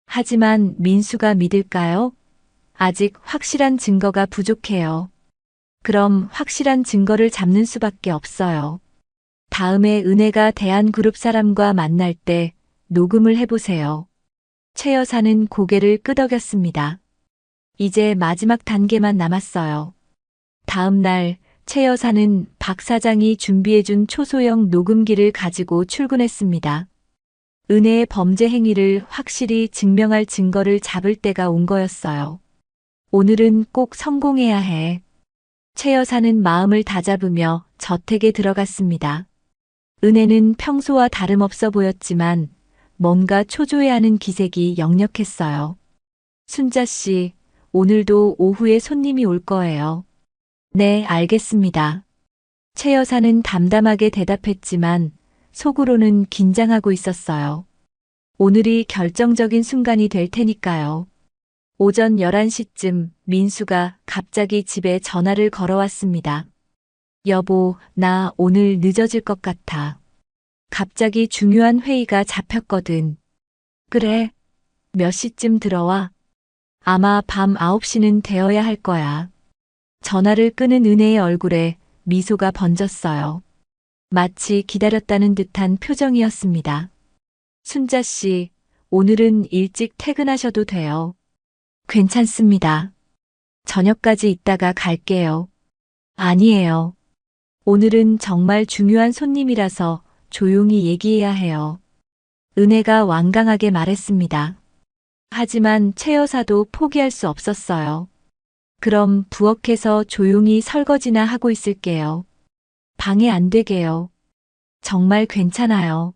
하지만 민수가 믿을까요? 아직 확실한 증거가 부족해요. 그럼 확실한 증거를 잡는 수밖에 없어요. 다음에 은혜가 대한그룹 사람과 만날 때 녹음을 해보세요. 최 여사는 고개를 끄덕였습니다. 이제 마지막 단계만 남았어요. 다음 날 최 여사는 박 사장이 준비해준 초소형 녹음기를 가지고 출근했습니다. 은혜의 범죄 행위를 확실히 증명할 증거를 잡을 때가 온 거였어요. 오늘은 꼭 성공해야 해. 최 여사는 마음을 다잡으며 저택에 들어갔습니다. 은혜는 평소와 다름없어 보였지만 뭔가 초조해하는 기색이 역력했어요. 순자 씨, 오늘도 오후에 손님이 올 거예요. 네, 알겠습니다. 최 여사는 담담하게 대답했지만 속으로는 긴장하고 있었어요. 오늘이 결정적인 순간이 될 테니까요. 오전 11시쯤 민수가 갑자기 집에 전화를 걸어왔습니다. 여보, 나 오늘 늦어질 것 같아. 갑자기 중요한 회의가 잡혔거든. 그래, 몇 시쯤 들어와? 아마 밤 9시는 되어야 할 거야. 전화를 끄는 은혜의 얼굴에 미소가 번졌어요. 마치 기다렸다는 듯한 표정이었습니다. 순자 씨, 오늘은 일찍 퇴근하셔도 돼요. 괜찮습니다. 저녁까지 있다가 갈게요. 아니에요. 오늘은 정말 중요한 손님이라서 조용히 얘기해야 해요. 은혜가 완강하게 말했습니다. 하지만 최 여사도 포기할 수 없었어요. 그럼 부엌에서 조용히 설거지나 하고 있을게요. 방해 안 되게요. 정말 괜찮아요.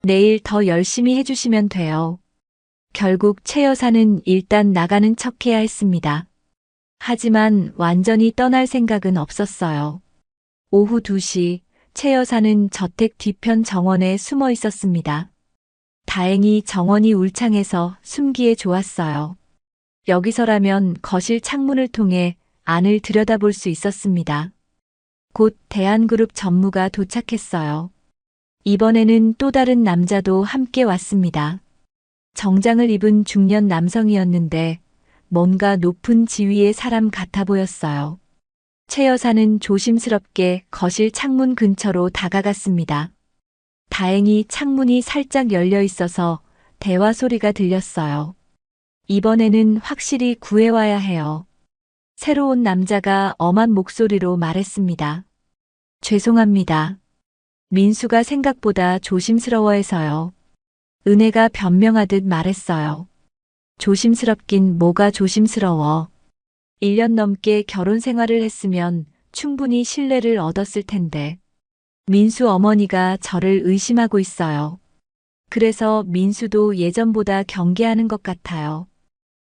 내일 더 열심히 해주시면 돼요. 결국 최 여사는 일단 나가는 척해야 했습니다. 하지만 완전히 떠날 생각은 없었어요. 오후 2시 최 여사는 저택 뒤편 정원에 숨어 있었습니다. 다행히 정원이 울창해서 숨기에 좋았어요. 여기서라면 거실 창문을 통해 안을 들여다볼 수 있었습니다. 곧 대한그룹 전무가 도착했어요. 이번에는 또 다른 남자도 함께 왔습니다. 정장을 입은 중년 남성이었는데 뭔가 높은 지위의 사람 같아 보였어요. 최 여사는 조심스럽게 거실 창문 근처로 다가갔습니다. 다행히 창문이 살짝 열려 있어서 대화 소리가 들렸어요. 이번에는 확실히 구해와야 해요. 새로운 남자가 엄한 목소리로 말했습니다. 죄송합니다. 민수가 생각보다 조심스러워해서요. 은혜가 변명하듯 말했어요. 조심스럽긴 뭐가 조심스러워. 1년 넘게 결혼 생활을 했으면 충분히 신뢰를 얻었을 텐데. 민수 어머니가 저를 의심하고 있어요. 그래서 민수도 예전보다 경계하는 것 같아요.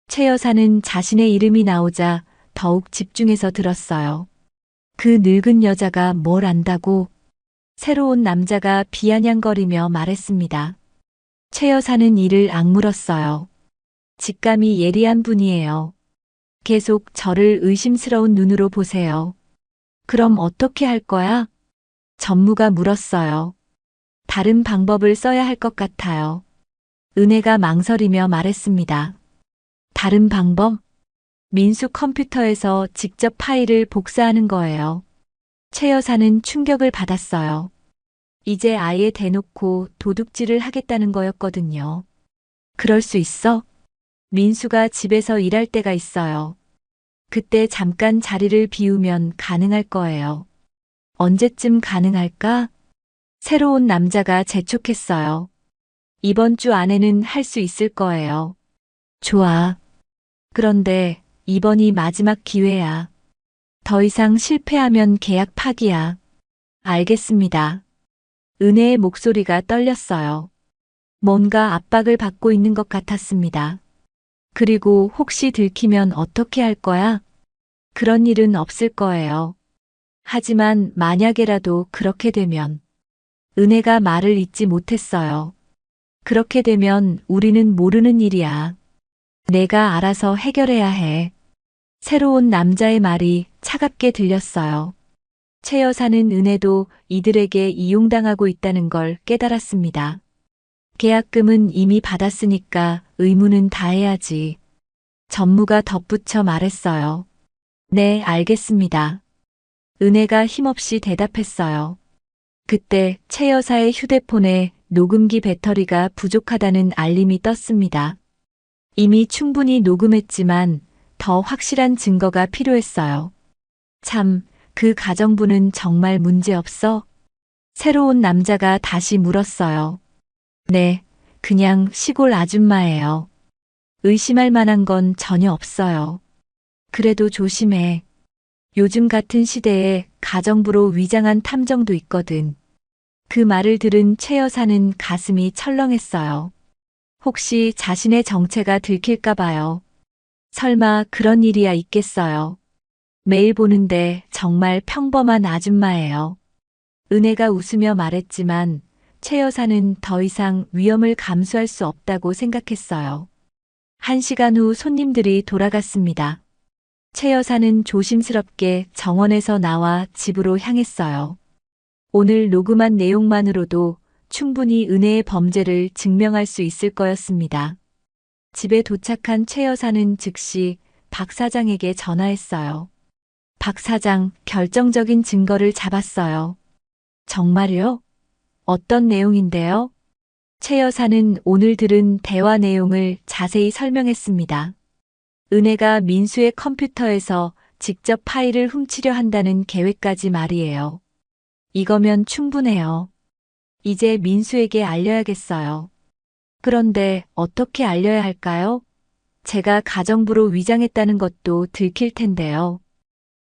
최 여사는 자신의 이름이 나오자 더욱 집중해서 들었어요. 그 늙은 여자가 뭘 안다고? 새로운 남자가 비아냥거리며 말했습니다. 최 여사는 이를 악물었어요. 직감이 예리한 분이에요. 계속 저를 의심스러운 눈으로 보세요. 그럼 어떻게 할 거야? 전무가 물었어요. 다른 방법을 써야 할 것 같아요. 은혜가 망설이며 말했습니다. 다른 방법? 민수 컴퓨터에서 직접 파일을 복사하는 거예요. 최 여사는 충격을 받았어요. 이제 아예 대놓고 도둑질을 하겠다는 거였거든요. 그럴 수 있어? 민수가 집에서 일할 때가 있어요. 그때 잠깐 자리를 비우면 가능할 거예요. 언제쯤 가능할까? 새로운 남자가 재촉했어요. 이번 주 안에는 할 수 있을 거예요. 좋아. 그런데 이번이 마지막 기회야. 더 이상 실패하면 계약 파기야. 알겠습니다. 은혜의 목소리가 떨렸어요. 뭔가 압박을 받고 있는 것 같았습니다. 그리고 혹시 들키면 어떻게 할 거야? 그런 일은 없을 거예요. 하지만 만약에라도 그렇게 되면 은혜가 말을 잇지 못했어요. 그렇게 되면 우리는 모르는 일이야. 내가 알아서 해결해야 해. 새로운 남자의 말이 차갑게 들렸어요. 최 여사는 은혜도 이들에게 이용당하고 있다는 걸 깨달았습니다. 계약금은 이미 받았으니까 의무는 다해야지. 전무가 덧붙여 말했어요. 네, 알겠습니다. 은혜가 힘없이 대답했어요. 그때 최 여사의 휴대폰에 녹음기 배터리가 부족하다는 알림이 떴습니다. 이미 충분히 녹음했지만 더 확실한 증거가 필요했어요. 참, 그 가정부는 정말 문제없어? 새로운 남자가 다시 물었어요. 네, 그냥 시골 아줌마예요. 의심할 만한 건 전혀 없어요. 그래도 조심해. 요즘 같은 시대에 가정부로 위장한 탐정도 있거든. 그 말을 들은 최 여사는 가슴이 철렁했어요. 혹시 자신의 정체가 들킬까 봐요. 설마 그런 일이야 있겠어요. 매일 보는데 정말 평범한 아줌마예요. 은혜가 웃으며 말했지만 최 여사는 더 이상 위험을 감수할 수 없다고 생각했어요. 1시간 후 손님들이 돌아갔습니다. 최 여사는 조심스럽게 정원에서 나와 집으로 향했어요. 오늘 녹음한 내용만으로도 충분히 은혜의 범죄를 증명할 수 있을 거였습니다. 집에 도착한 최 여사는 즉시 박 사장에게 전화했어요. 박 사장, 결정적인 증거를 잡았어요. 정말요? 어떤 내용인데요? 최 여사는 오늘 들은 대화 내용을 자세히 설명했습니다. 은혜가 민수의 컴퓨터에서 직접 파일을 훔치려 한다는 계획까지 말이에요. 이거면 충분해요. 이제 민수에게 알려야겠어요. 그런데 어떻게 알려야 할까요? 제가 가정부로 위장했다는 것도 들킬 텐데요.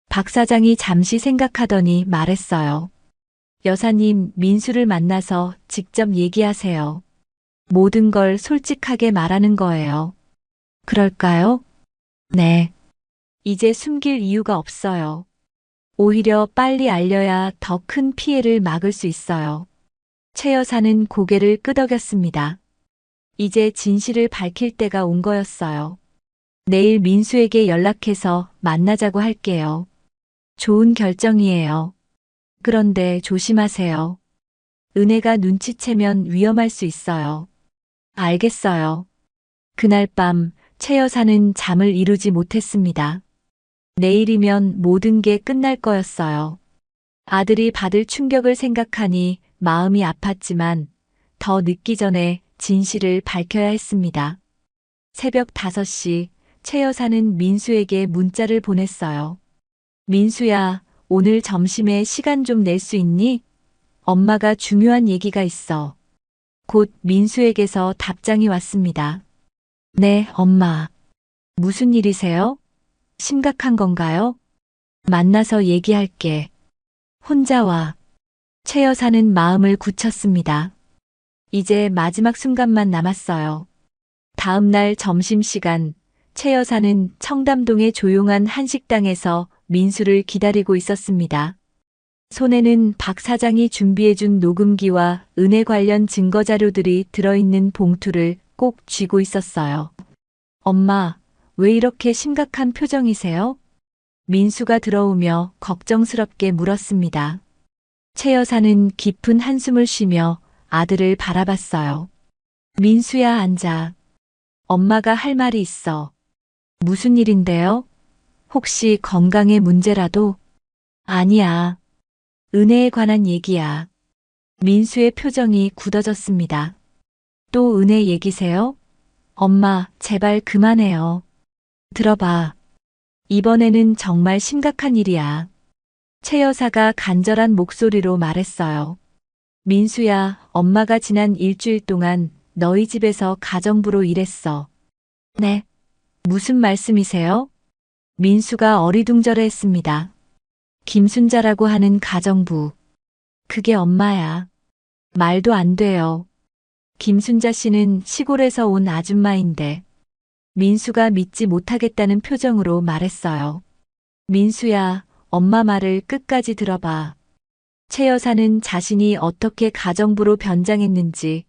박 사장이 잠시 생각하더니 말했어요. 여사님, 민수를 만나서 직접 얘기하세요. 모든 걸 솔직하게 말하는 거예요. 그럴까요? 네. 이제 숨길 이유가 없어요. 오히려 빨리 알려야 더 큰 피해를 막을 수 있어요. 최 여사는 고개를 끄덕였습니다. 이제 진실을 밝힐 때가 온 거였어요. 내일 민수에게 연락해서 만나자고 할게요. 좋은 결정이에요. 그런데 조심하세요. 은혜가 눈치채면 위험할 수 있어요. 알겠어요. 그날 밤 최 여사는 잠을 이루지 못했습니다. 내일이면 모든 게 끝날 거였어요. 아들이 받을 충격을 생각하니 마음이 아팠지만 더 늦기 전에 진실을 밝혀야 했습니다. 새벽 5시 최 여사는 민수에게 문자를 보냈어요. 민수야, 오늘 점심에 시간 좀 낼 수 있니? 엄마가 중요한 얘기가 있어. 곧 민수에게서 답장이 왔습니다. 네, 엄마. 무슨 일이세요? 심각한 건가요? 만나서 얘기할게. 혼자 와. 최 여사는 마음을 굳혔습니다. 이제 마지막 순간만 남았어요. 다음 날 점심시간, 최 여사는 청담동의 조용한 한식당에서 민수를 기다리고 있었습니다. 손에는 박 사장이 준비해준 녹음기와 은혜 관련 증거 자료들이 들어있는 봉투를 꼭 쥐고 있었어요. 엄마, 왜 이렇게 심각한 표정이세요? 민수가 들어오며 걱정스럽게 물었습니다. 최 여사는 깊은 한숨을 쉬며 아들을 바라봤어요. 민수야, 앉아. 엄마가 할 말이 있어. 무슨 일인데요? 혹시 건강에 문제라도? 아니야. 은혜에 관한 얘기야. 민수의 표정이 굳어졌습니다. 또 은혜 얘기세요? 엄마, 제발 그만해요. 들어봐. 이번에는 정말 심각한 일이야. 최 여사가 간절한 목소리로 말했어요. 민수야, 엄마가 지난 일주일 동안 너희 집에서 가정부로 일했어. 네. 무슨 말씀이세요? 민수가 어리둥절해했습니다. 김순자라고 하는 가정부. 그게 엄마야. 말도 안 돼요. 김순자 씨는 시골에서 온 아줌마인데 민수가 믿지 못하겠다는 표정으로 말했어요. 민수야, 엄마 말을 끝까지 들어봐. 최 여사는 자신이 어떻게 가정부로 변장했는지,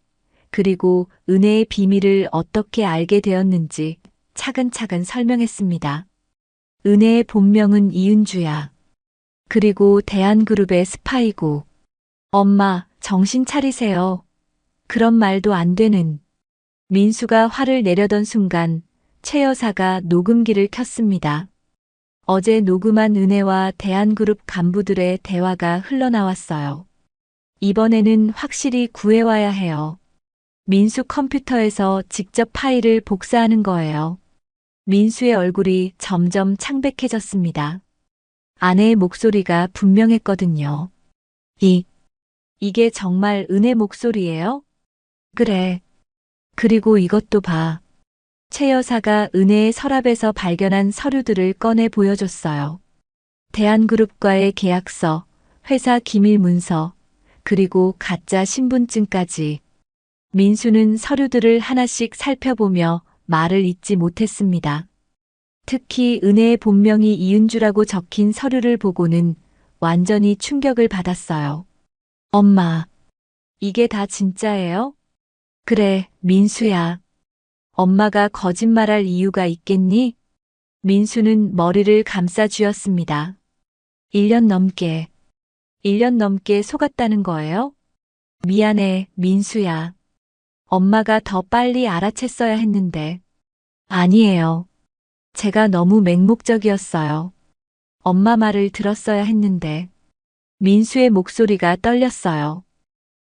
그리고 은혜의 비밀을 어떻게 알게 되었는지 차근차근 설명했습니다. 은혜의 본명은 이은주야. 그리고 대한그룹의 스파이고. 엄마, 정신 차리세요. 그런 말도 안 되는. 민수가 화를 내려던 순간 최 여사가 녹음기를 켰습니다. 어제 녹음한 은혜와 대한그룹 간부들의 대화가 흘러나왔어요. 이번에는 확실히 구해와야 해요. 민수 컴퓨터에서 직접 파일을 복사하는 거예요. 민수의 얼굴이 점점 창백해졌습니다. 아내의 목소리가 분명했거든요. 이게 정말 은혜 목소리예요? 그래. 그리고 이것도 봐. 최 여사가 은혜의 서랍에서 발견한 서류들을 꺼내 보여줬어요. 대한그룹과의 계약서, 회사 기밀 문서, 그리고 가짜 신분증까지. 민수는 서류들을 하나씩 살펴보며 말을 잇지 못했습니다. 특히 은혜의 본명이 이은주라고 적힌 서류를 보고는 완전히 충격을 받았어요. 엄마, 이게 다 진짜예요? 그래, 민수야. 엄마가 거짓말할 이유가 있겠니? 민수는 머리를 감싸 쥐었습니다. 1년 넘게 속았다는 거예요? 미안해, 민수야. 엄마가 더 빨리 알아챘어야 했는데. 아니에요. 제가 너무 맹목적이었어요. 엄마 말을 들었어야 했는데. 민수의 목소리가 떨렸어요.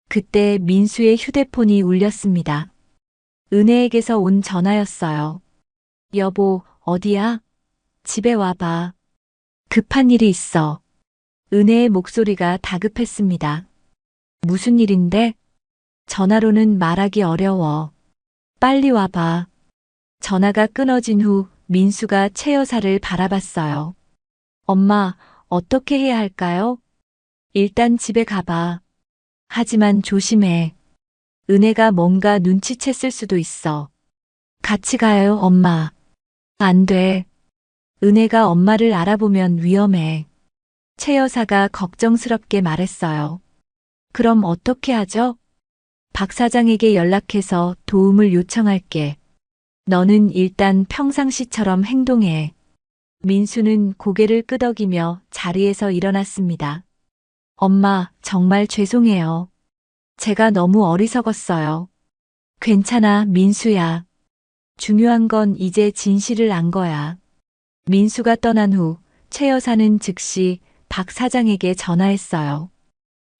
그때 민수의 휴대폰이 울렸습니다. 은혜에게서 온 전화였어요. 여보, 어디야? 집에 와봐. 급한 일이 있어. 은혜의 목소리가 다급했습니다. 무슨 일인데? 전화로는 말하기 어려워. 빨리 와봐. 전화가 끊어진 후 민수가 최 여사를 바라봤어요. 엄마, 어떻게 해야 할까요? 일단 집에 가봐. 하지만 조심해. 은혜가 뭔가 눈치챘을 수도 있어. 같이 가요, 엄마. 안 돼. 은혜가 엄마를 알아보면 위험해. 최 여사가 걱정스럽게 말했어요. 그럼 어떻게 하죠? 박 사장에게 연락해서 도움을 요청할게. 너는 일단 평상시처럼 행동해. 민수는 고개를 끄덕이며 자리에서 일어났습니다. 엄마, 정말 죄송해요. 제가 너무 어리석었어요. 괜찮아, 민수야. 중요한 건 이제 진실을 안 거야. 민수가 떠난 후 최 여사는 즉시 박 사장에게 전화했어요.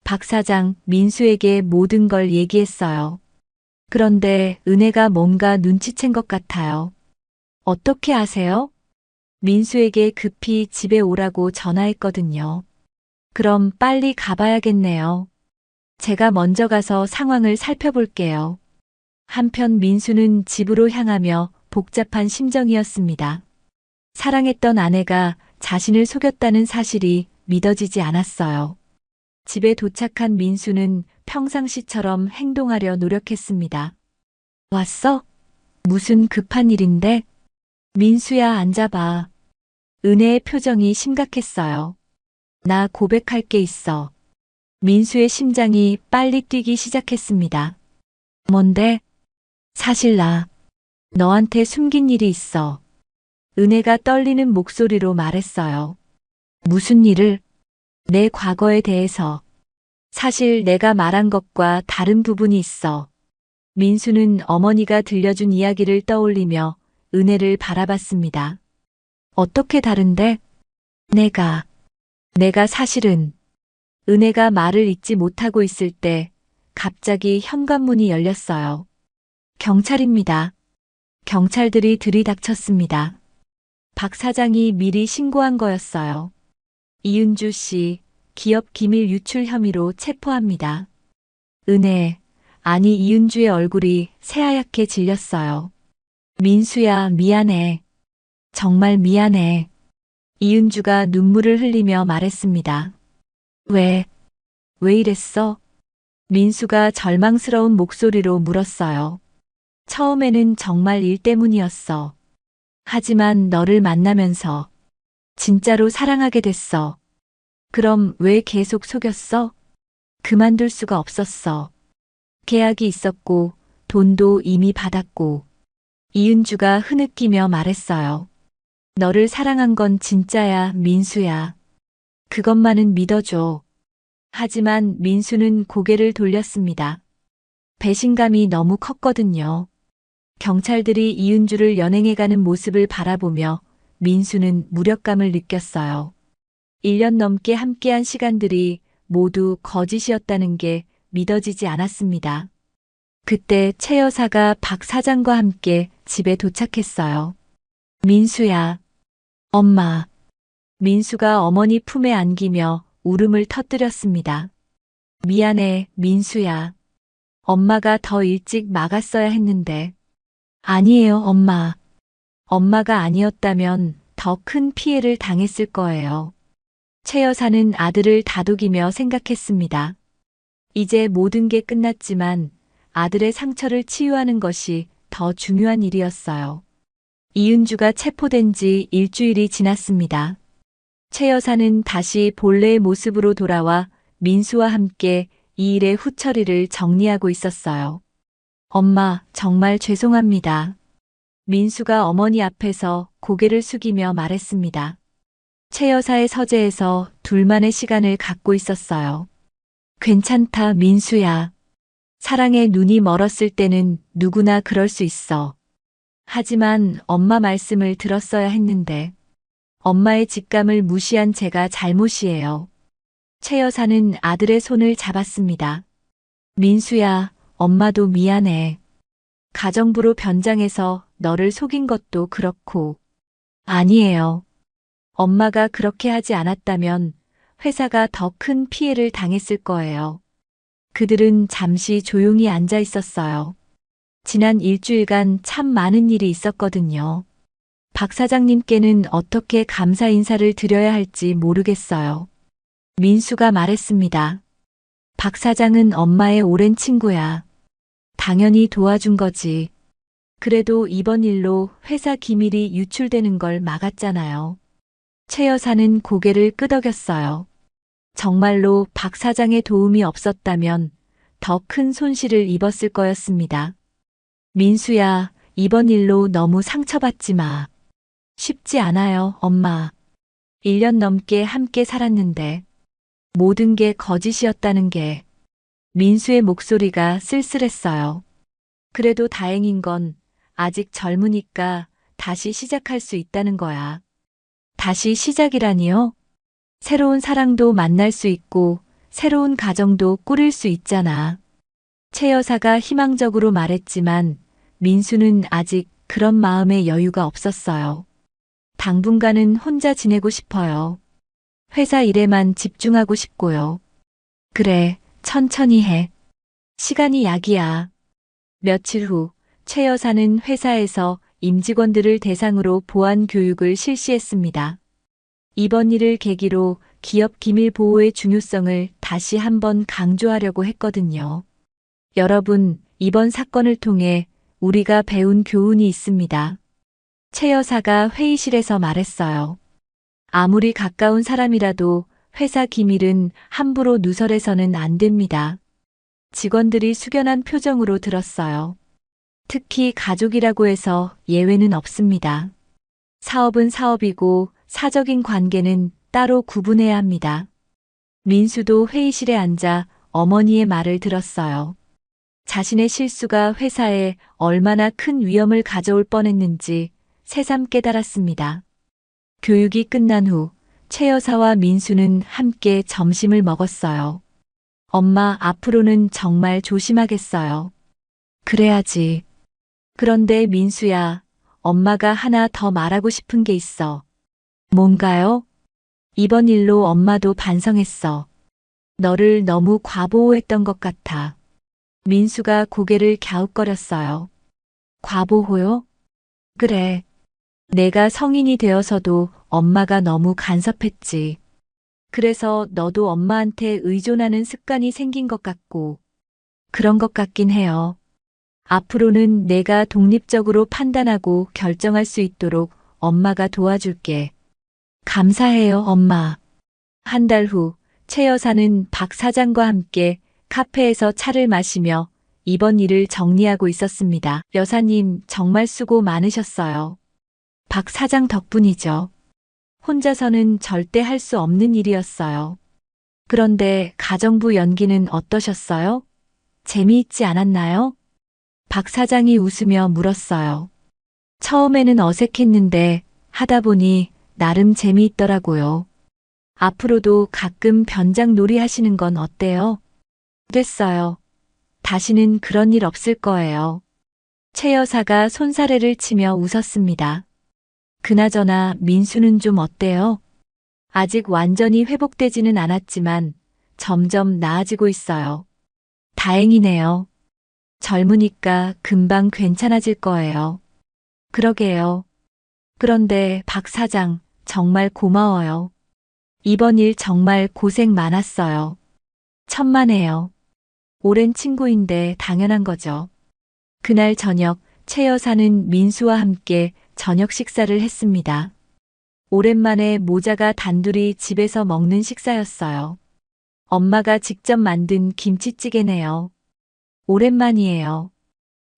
박 사장, 민수에게 모든 걸 얘기했어요. 그런데 은혜가 뭔가 눈치챈 것 같아요. 어떻게 아세요? 민수에게 급히 집에 오라고 전화했거든요. 그럼 빨리 가봐야겠네요. 제가 먼저 가서 상황을 살펴볼게요. 한편 민수는 집으로 향하며 복잡한 심정이었습니다. 사랑했던 아내가 자신을 속였다는 사실이 믿어지지 않았어요. 집에 도착한 민수는 평상시처럼 행동하려 노력했습니다. 왔어? 무슨 급한 일인데? 민수야, 앉아봐. 은혜의 표정이 심각했어요. 나 고백할 게 있어. 민수의 심장이 빨리 뛰기 시작했습니다. 뭔데? 사실 나 너한테 숨긴 일이 있어. 은혜가 떨리는 목소리로 말했어요. 무슨 일을? 내 과거에 대해서. 사실 내가 말한 것과 다른 부분이 있어. 민수는 어머니가 들려준 이야기를 떠올리며 은혜를 바라봤습니다. 어떻게 다른데? 내가 사실은 은혜가 말을 잇지 못하고 있을 때 갑자기 현관문이 열렸어요. 경찰입니다. 경찰들이 들이닥쳤습니다. 박 사장이 미리 신고한 거였어요. 이은주 씨, 기업 기밀 유출 혐의로 체포합니다. 은혜, 아니 이은주의 얼굴이 새하얗게 질렸어요. 민수야, 미안해. 정말 미안해. 이은주가 눈물을 흘리며 말했습니다. 왜 이랬어? 민수가 절망스러운 목소리로 물었어요. 처음에는 정말 일 때문이었어. 하지만 너를 만나면서 진짜로 사랑하게 됐어. 그럼 왜 계속 속였어? 그만둘 수가 없었어. 계약이 있었고 돈도 이미 받았고. 이은주가 흐느끼며 말했어요. 너를 사랑한 건 진짜야, 민수야. 그것만은 믿어줘. 하지만 민수는 고개를 돌렸습니다. 배신감이 너무 컸거든요. 경찰들이 이은주를 연행해가는 모습을 바라보며 민수는 무력감을 느꼈어요. 1년 넘게 함께한 시간들이 모두 거짓이었다는 게 믿어지지 않았습니다. 그때 최 여사가 박 사장과 함께 집에 도착했어요. 민수야. 엄마. 민수가 어머니 품에 안기며 울음을 터뜨렸습니다. 미안해, 민수야. 엄마가 더 일찍 막았어야 했는데. 아니에요, 엄마. 엄마가 아니었다면 더 큰 피해를 당했을 거예요. 최 여사는 아들을 다독이며 생각했습니다. 이제 모든 게 끝났지만 아들의 상처를 치유하는 것이 더 중요한 일이었어요. 이은주가 체포된 지 일주일이 지났습니다. 최 여사는 다시 본래의 모습으로 돌아와 민수와 함께 이 일의 후처리를 정리하고 있었어요. 엄마, 정말 죄송합니다. 민수가 어머니 앞에서 고개를 숙이며 말했습니다. 최 여사의 서재에서 둘만의 시간을 갖고 있었어요. 괜찮다, 민수야. 사랑에 눈이 멀었을 때는 누구나 그럴 수 있어. 하지만 엄마 말씀을 들었어야 했는데 엄마의 직감을 무시한 제가 잘못이에요. 최 여사는 아들의 손을 잡았습니다. 민수야, 엄마도 미안해. 가정부로 변장해서 너를 속인 것도 그렇고. 아니에요. 엄마가 그렇게 하지 않았다면 회사가 더 큰 피해를 당했을 거예요. 그들은 잠시 조용히 앉아 있었어요. 지난 일주일간 참 많은 일이 있었거든요. 박 사장님께는 어떻게 감사 인사를 드려야 할지 모르겠어요. 민수가 말했습니다. 박 사장은 엄마의 오랜 친구야. 당연히 도와준 거지. 그래도 이번 일로 회사 기밀이 유출되는 걸 막았잖아요. 최 여사는 고개를 끄덕였어요. 정말로 박 사장의 도움이 없었다면 더 큰 손실을 입었을 거였습니다. 민수야, 이번 일로 너무 상처받지 마. 쉽지 않아요, 엄마. 1년 넘게 함께 살았는데 모든 게 거짓이었다는 게. 민수의 목소리가 쓸쓸했어요. 그래도 다행인 건 아직 젊으니까 다시 시작할 수 있다는 거야. 다시 시작이라니요? 새로운 사랑도 만날 수 있고 새로운 가정도 꾸릴 수 있잖아. 최 여사가 희망적으로 말했지만 민수는 아직 그런 마음의 여유가 없었어요. 당분간은 혼자 지내고 싶어요. 회사 일에만 집중하고 싶고요. 그래, 천천히 해. 시간이 약이야. 며칠 후, 최 여사는 회사에서 임직원들을 대상으로 보안 교육을 실시했습니다. 이번 일을 계기로 기업 기밀 보호의 중요성을 다시 한번 강조하려고 했거든요. 여러분, 이번 사건을 통해 우리가 배운 교훈이 있습니다. 최 여사가 회의실에서 말했어요. 아무리 가까운 사람이라도 회사 기밀은 함부로 누설해서는 안 됩니다. 직원들이 숙연한 표정으로 들었어요. 특히 가족이라고 해서 예외는 없습니다. 사업은 사업이고 사적인 관계는 따로 구분해야 합니다. 민수도 회의실에 앉아 어머니의 말을 들었어요. 자신의 실수가 회사에 얼마나 큰 위험을 가져올 뻔했는지 새삼 깨달았습니다. 교육이 끝난 후 최 여사와 민수는 함께 점심을 먹었어요. 엄마, 앞으로는 정말 조심하겠어요. 그래야지. 그런데 민수야, 엄마가 하나 더 말하고 싶은 게 있어. 뭔가요? 이번 일로 엄마도 반성했어. 너를 너무 과보호했던 것 같아. 민수가 고개를 갸웃거렸어요. 과보호요? 그래. 내가 성인이 되어서도 엄마가 너무 간섭했지. 그래서 너도 엄마한테 의존하는 습관이 생긴 것 같고, 그런 것 같긴 해요. 앞으로는 내가 독립적으로 판단하고 결정할 수 있도록 엄마가 도와줄게. 감사해요, 엄마. 한 달 후, 최 여사는 박 사장과 함께 카페에서 차를 마시며 이번 일을 정리하고 있었습니다. 여사님, 정말 수고 많으셨어요. 박 사장 덕분이죠. 혼자서는 절대 할 수 없는 일이었어요. 그런데 가정부 연기는 어떠셨어요? 재미있지 않았나요? 박 사장이 웃으며 물었어요. 처음에는 어색했는데 하다 보니 나름 재미있더라고요. 앞으로도 가끔 변장 놀이 하시는 건 어때요? 됐어요. 다시는 그런 일 없을 거예요. 최 여사가 손사래를 치며 웃었습니다. 그나저나 민수는 좀 어때요? 아직 완전히 회복되지는 않았지만 점점 나아지고 있어요. 다행이네요. 젊으니까 금방 괜찮아질 거예요. 그러게요. 그런데 박 사장, 정말 고마워요. 이번 일 정말 고생 많았어요. 천만에요. 오랜 친구인데 당연한 거죠. 그날 저녁 최 여사는 민수와 함께 저녁 식사를 했습니다. 오랜만에 모자가 단둘이 집에서 먹는 식사였어요. 엄마가 직접 만든 김치찌개네요. 오랜만이에요.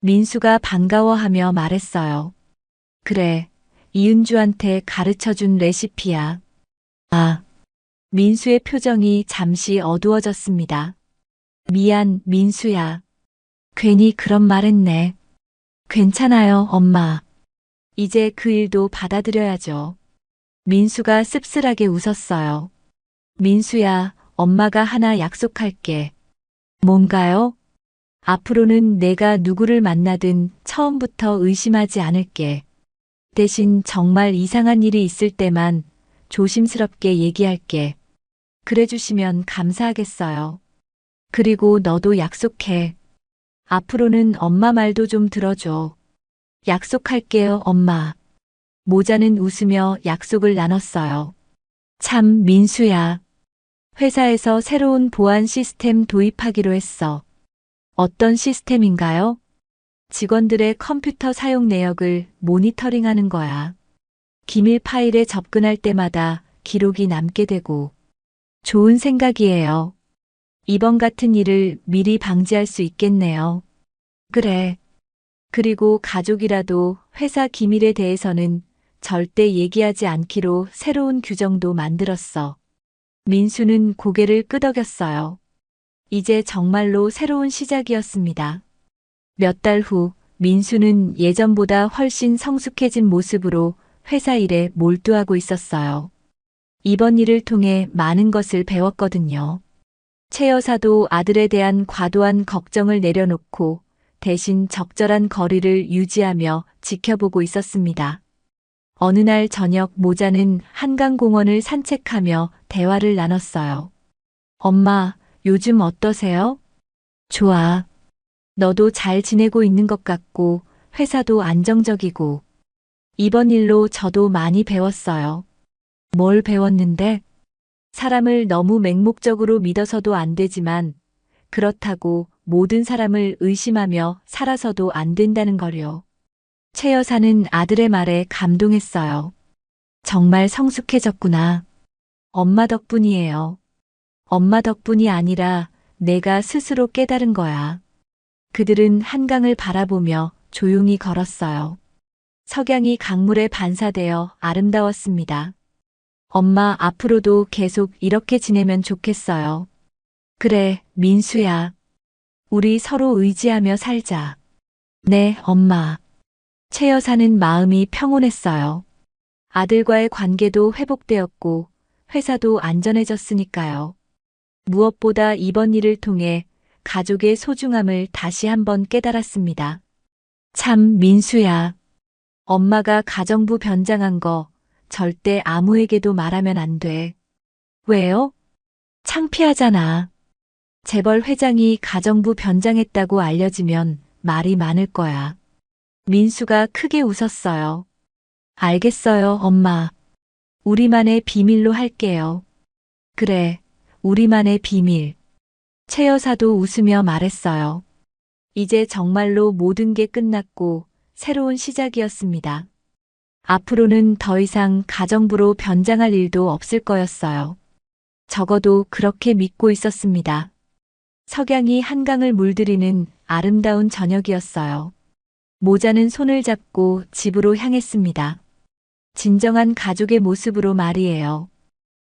민수가 반가워하며 말했어요. 그래, 이은주한테 가르쳐준 레시피야. 아, 민수의 표정이 잠시 어두워졌습니다. 미안, 민수야. 괜히 그런 말 했네. 괜찮아요, 엄마. 이제 그 일도 받아들여야죠. 민수가 씁쓸하게 웃었어요. 민수야, 엄마가 하나 약속할게. 뭔가요? 앞으로는 내가 누구를 만나든 처음부터 의심하지 않을게. 대신 정말 이상한 일이 있을 때만 조심스럽게 얘기할게. 그래 주시면 감사하겠어요. 그리고 너도 약속해. 앞으로는 엄마 말도 좀 들어줘. 약속할게요, 엄마. 모자는 웃으며 약속을 나눴어요. 참, 민수야. 회사에서 새로운 보안 시스템 도입하기로 했어. 어떤 시스템인가요? 직원들의 컴퓨터 사용 내역을 모니터링하는 거야. 기밀 파일에 접근할 때마다 기록이 남게 되고. 좋은 생각이에요. 이번 같은 일을 미리 방지할 수 있겠네요. 그래. 그리고 가족이라도 회사 기밀에 대해서는 절대 얘기하지 않기로 새로운 규정도 만들었어. 민수는 고개를 끄덕였어요. 이제 정말로 새로운 시작이었습니다. 몇 달 후, 민수는 예전보다 훨씬 성숙해진 모습으로 회사 일에 몰두하고 있었어요. 이번 일을 통해 많은 것을 배웠거든요. 최 여사도 아들에 대한 과도한 걱정을 내려놓고 대신 적절한 거리를 유지하며 지켜보고 있었습니다. 어느 날 저녁 모자는 한강공원을 산책하며 대화를 나눴어요. 엄마, 요즘 어떠세요? 좋아. 너도 잘 지내고 있는 것 같고 회사도 안정적이고 이번 일로 저도 많이 배웠어요. 뭘 배웠는데? 사람을 너무 맹목적으로 믿어서도 안 되지만 그렇다고 모든 사람을 의심하며 살아서도 안 된다는 걸요. 최 여사는 아들의 말에 감동했어요. 정말 성숙해졌구나. 엄마 덕분이에요. 엄마 덕분이 아니라 내가 스스로 깨달은 거야. 그들은 한강을 바라보며 조용히 걸었어요. 석양이 강물에 반사되어 아름다웠습니다. 엄마 앞으로도 계속 이렇게 지내면 좋겠어요. 그래, 민수야. 우리 서로 의지하며 살자. 네, 엄마. 최 여사는 마음이 평온했어요. 아들과의 관계도 회복되었고 회사도 안전해졌으니까요. 무엇보다 이번 일을 통해 가족의 소중함을 다시 한번 깨달았습니다. 참, 민수야. 엄마가 가정부 변장한 거 절대 아무에게도 말하면 안 돼. 왜요? 창피하잖아. 재벌 회장이 가정부 변장했다고 알려지면 말이 많을 거야. 민수가 크게 웃었어요. 알겠어요, 엄마. 우리만의 비밀로 할게요. 그래, 우리만의 비밀. 최 여사도 웃으며 말했어요. 이제 정말로 모든 게 끝났고 새로운 시작이었습니다. 앞으로는 더 이상 가정부로 변장할 일도 없을 거였어요. 적어도 그렇게 믿고 있었습니다. 석양이 한강을 물들이는 아름다운 저녁이었어요. 모자는 손을 잡고 집으로 향했습니다. 진정한 가족의 모습으로 말이에요.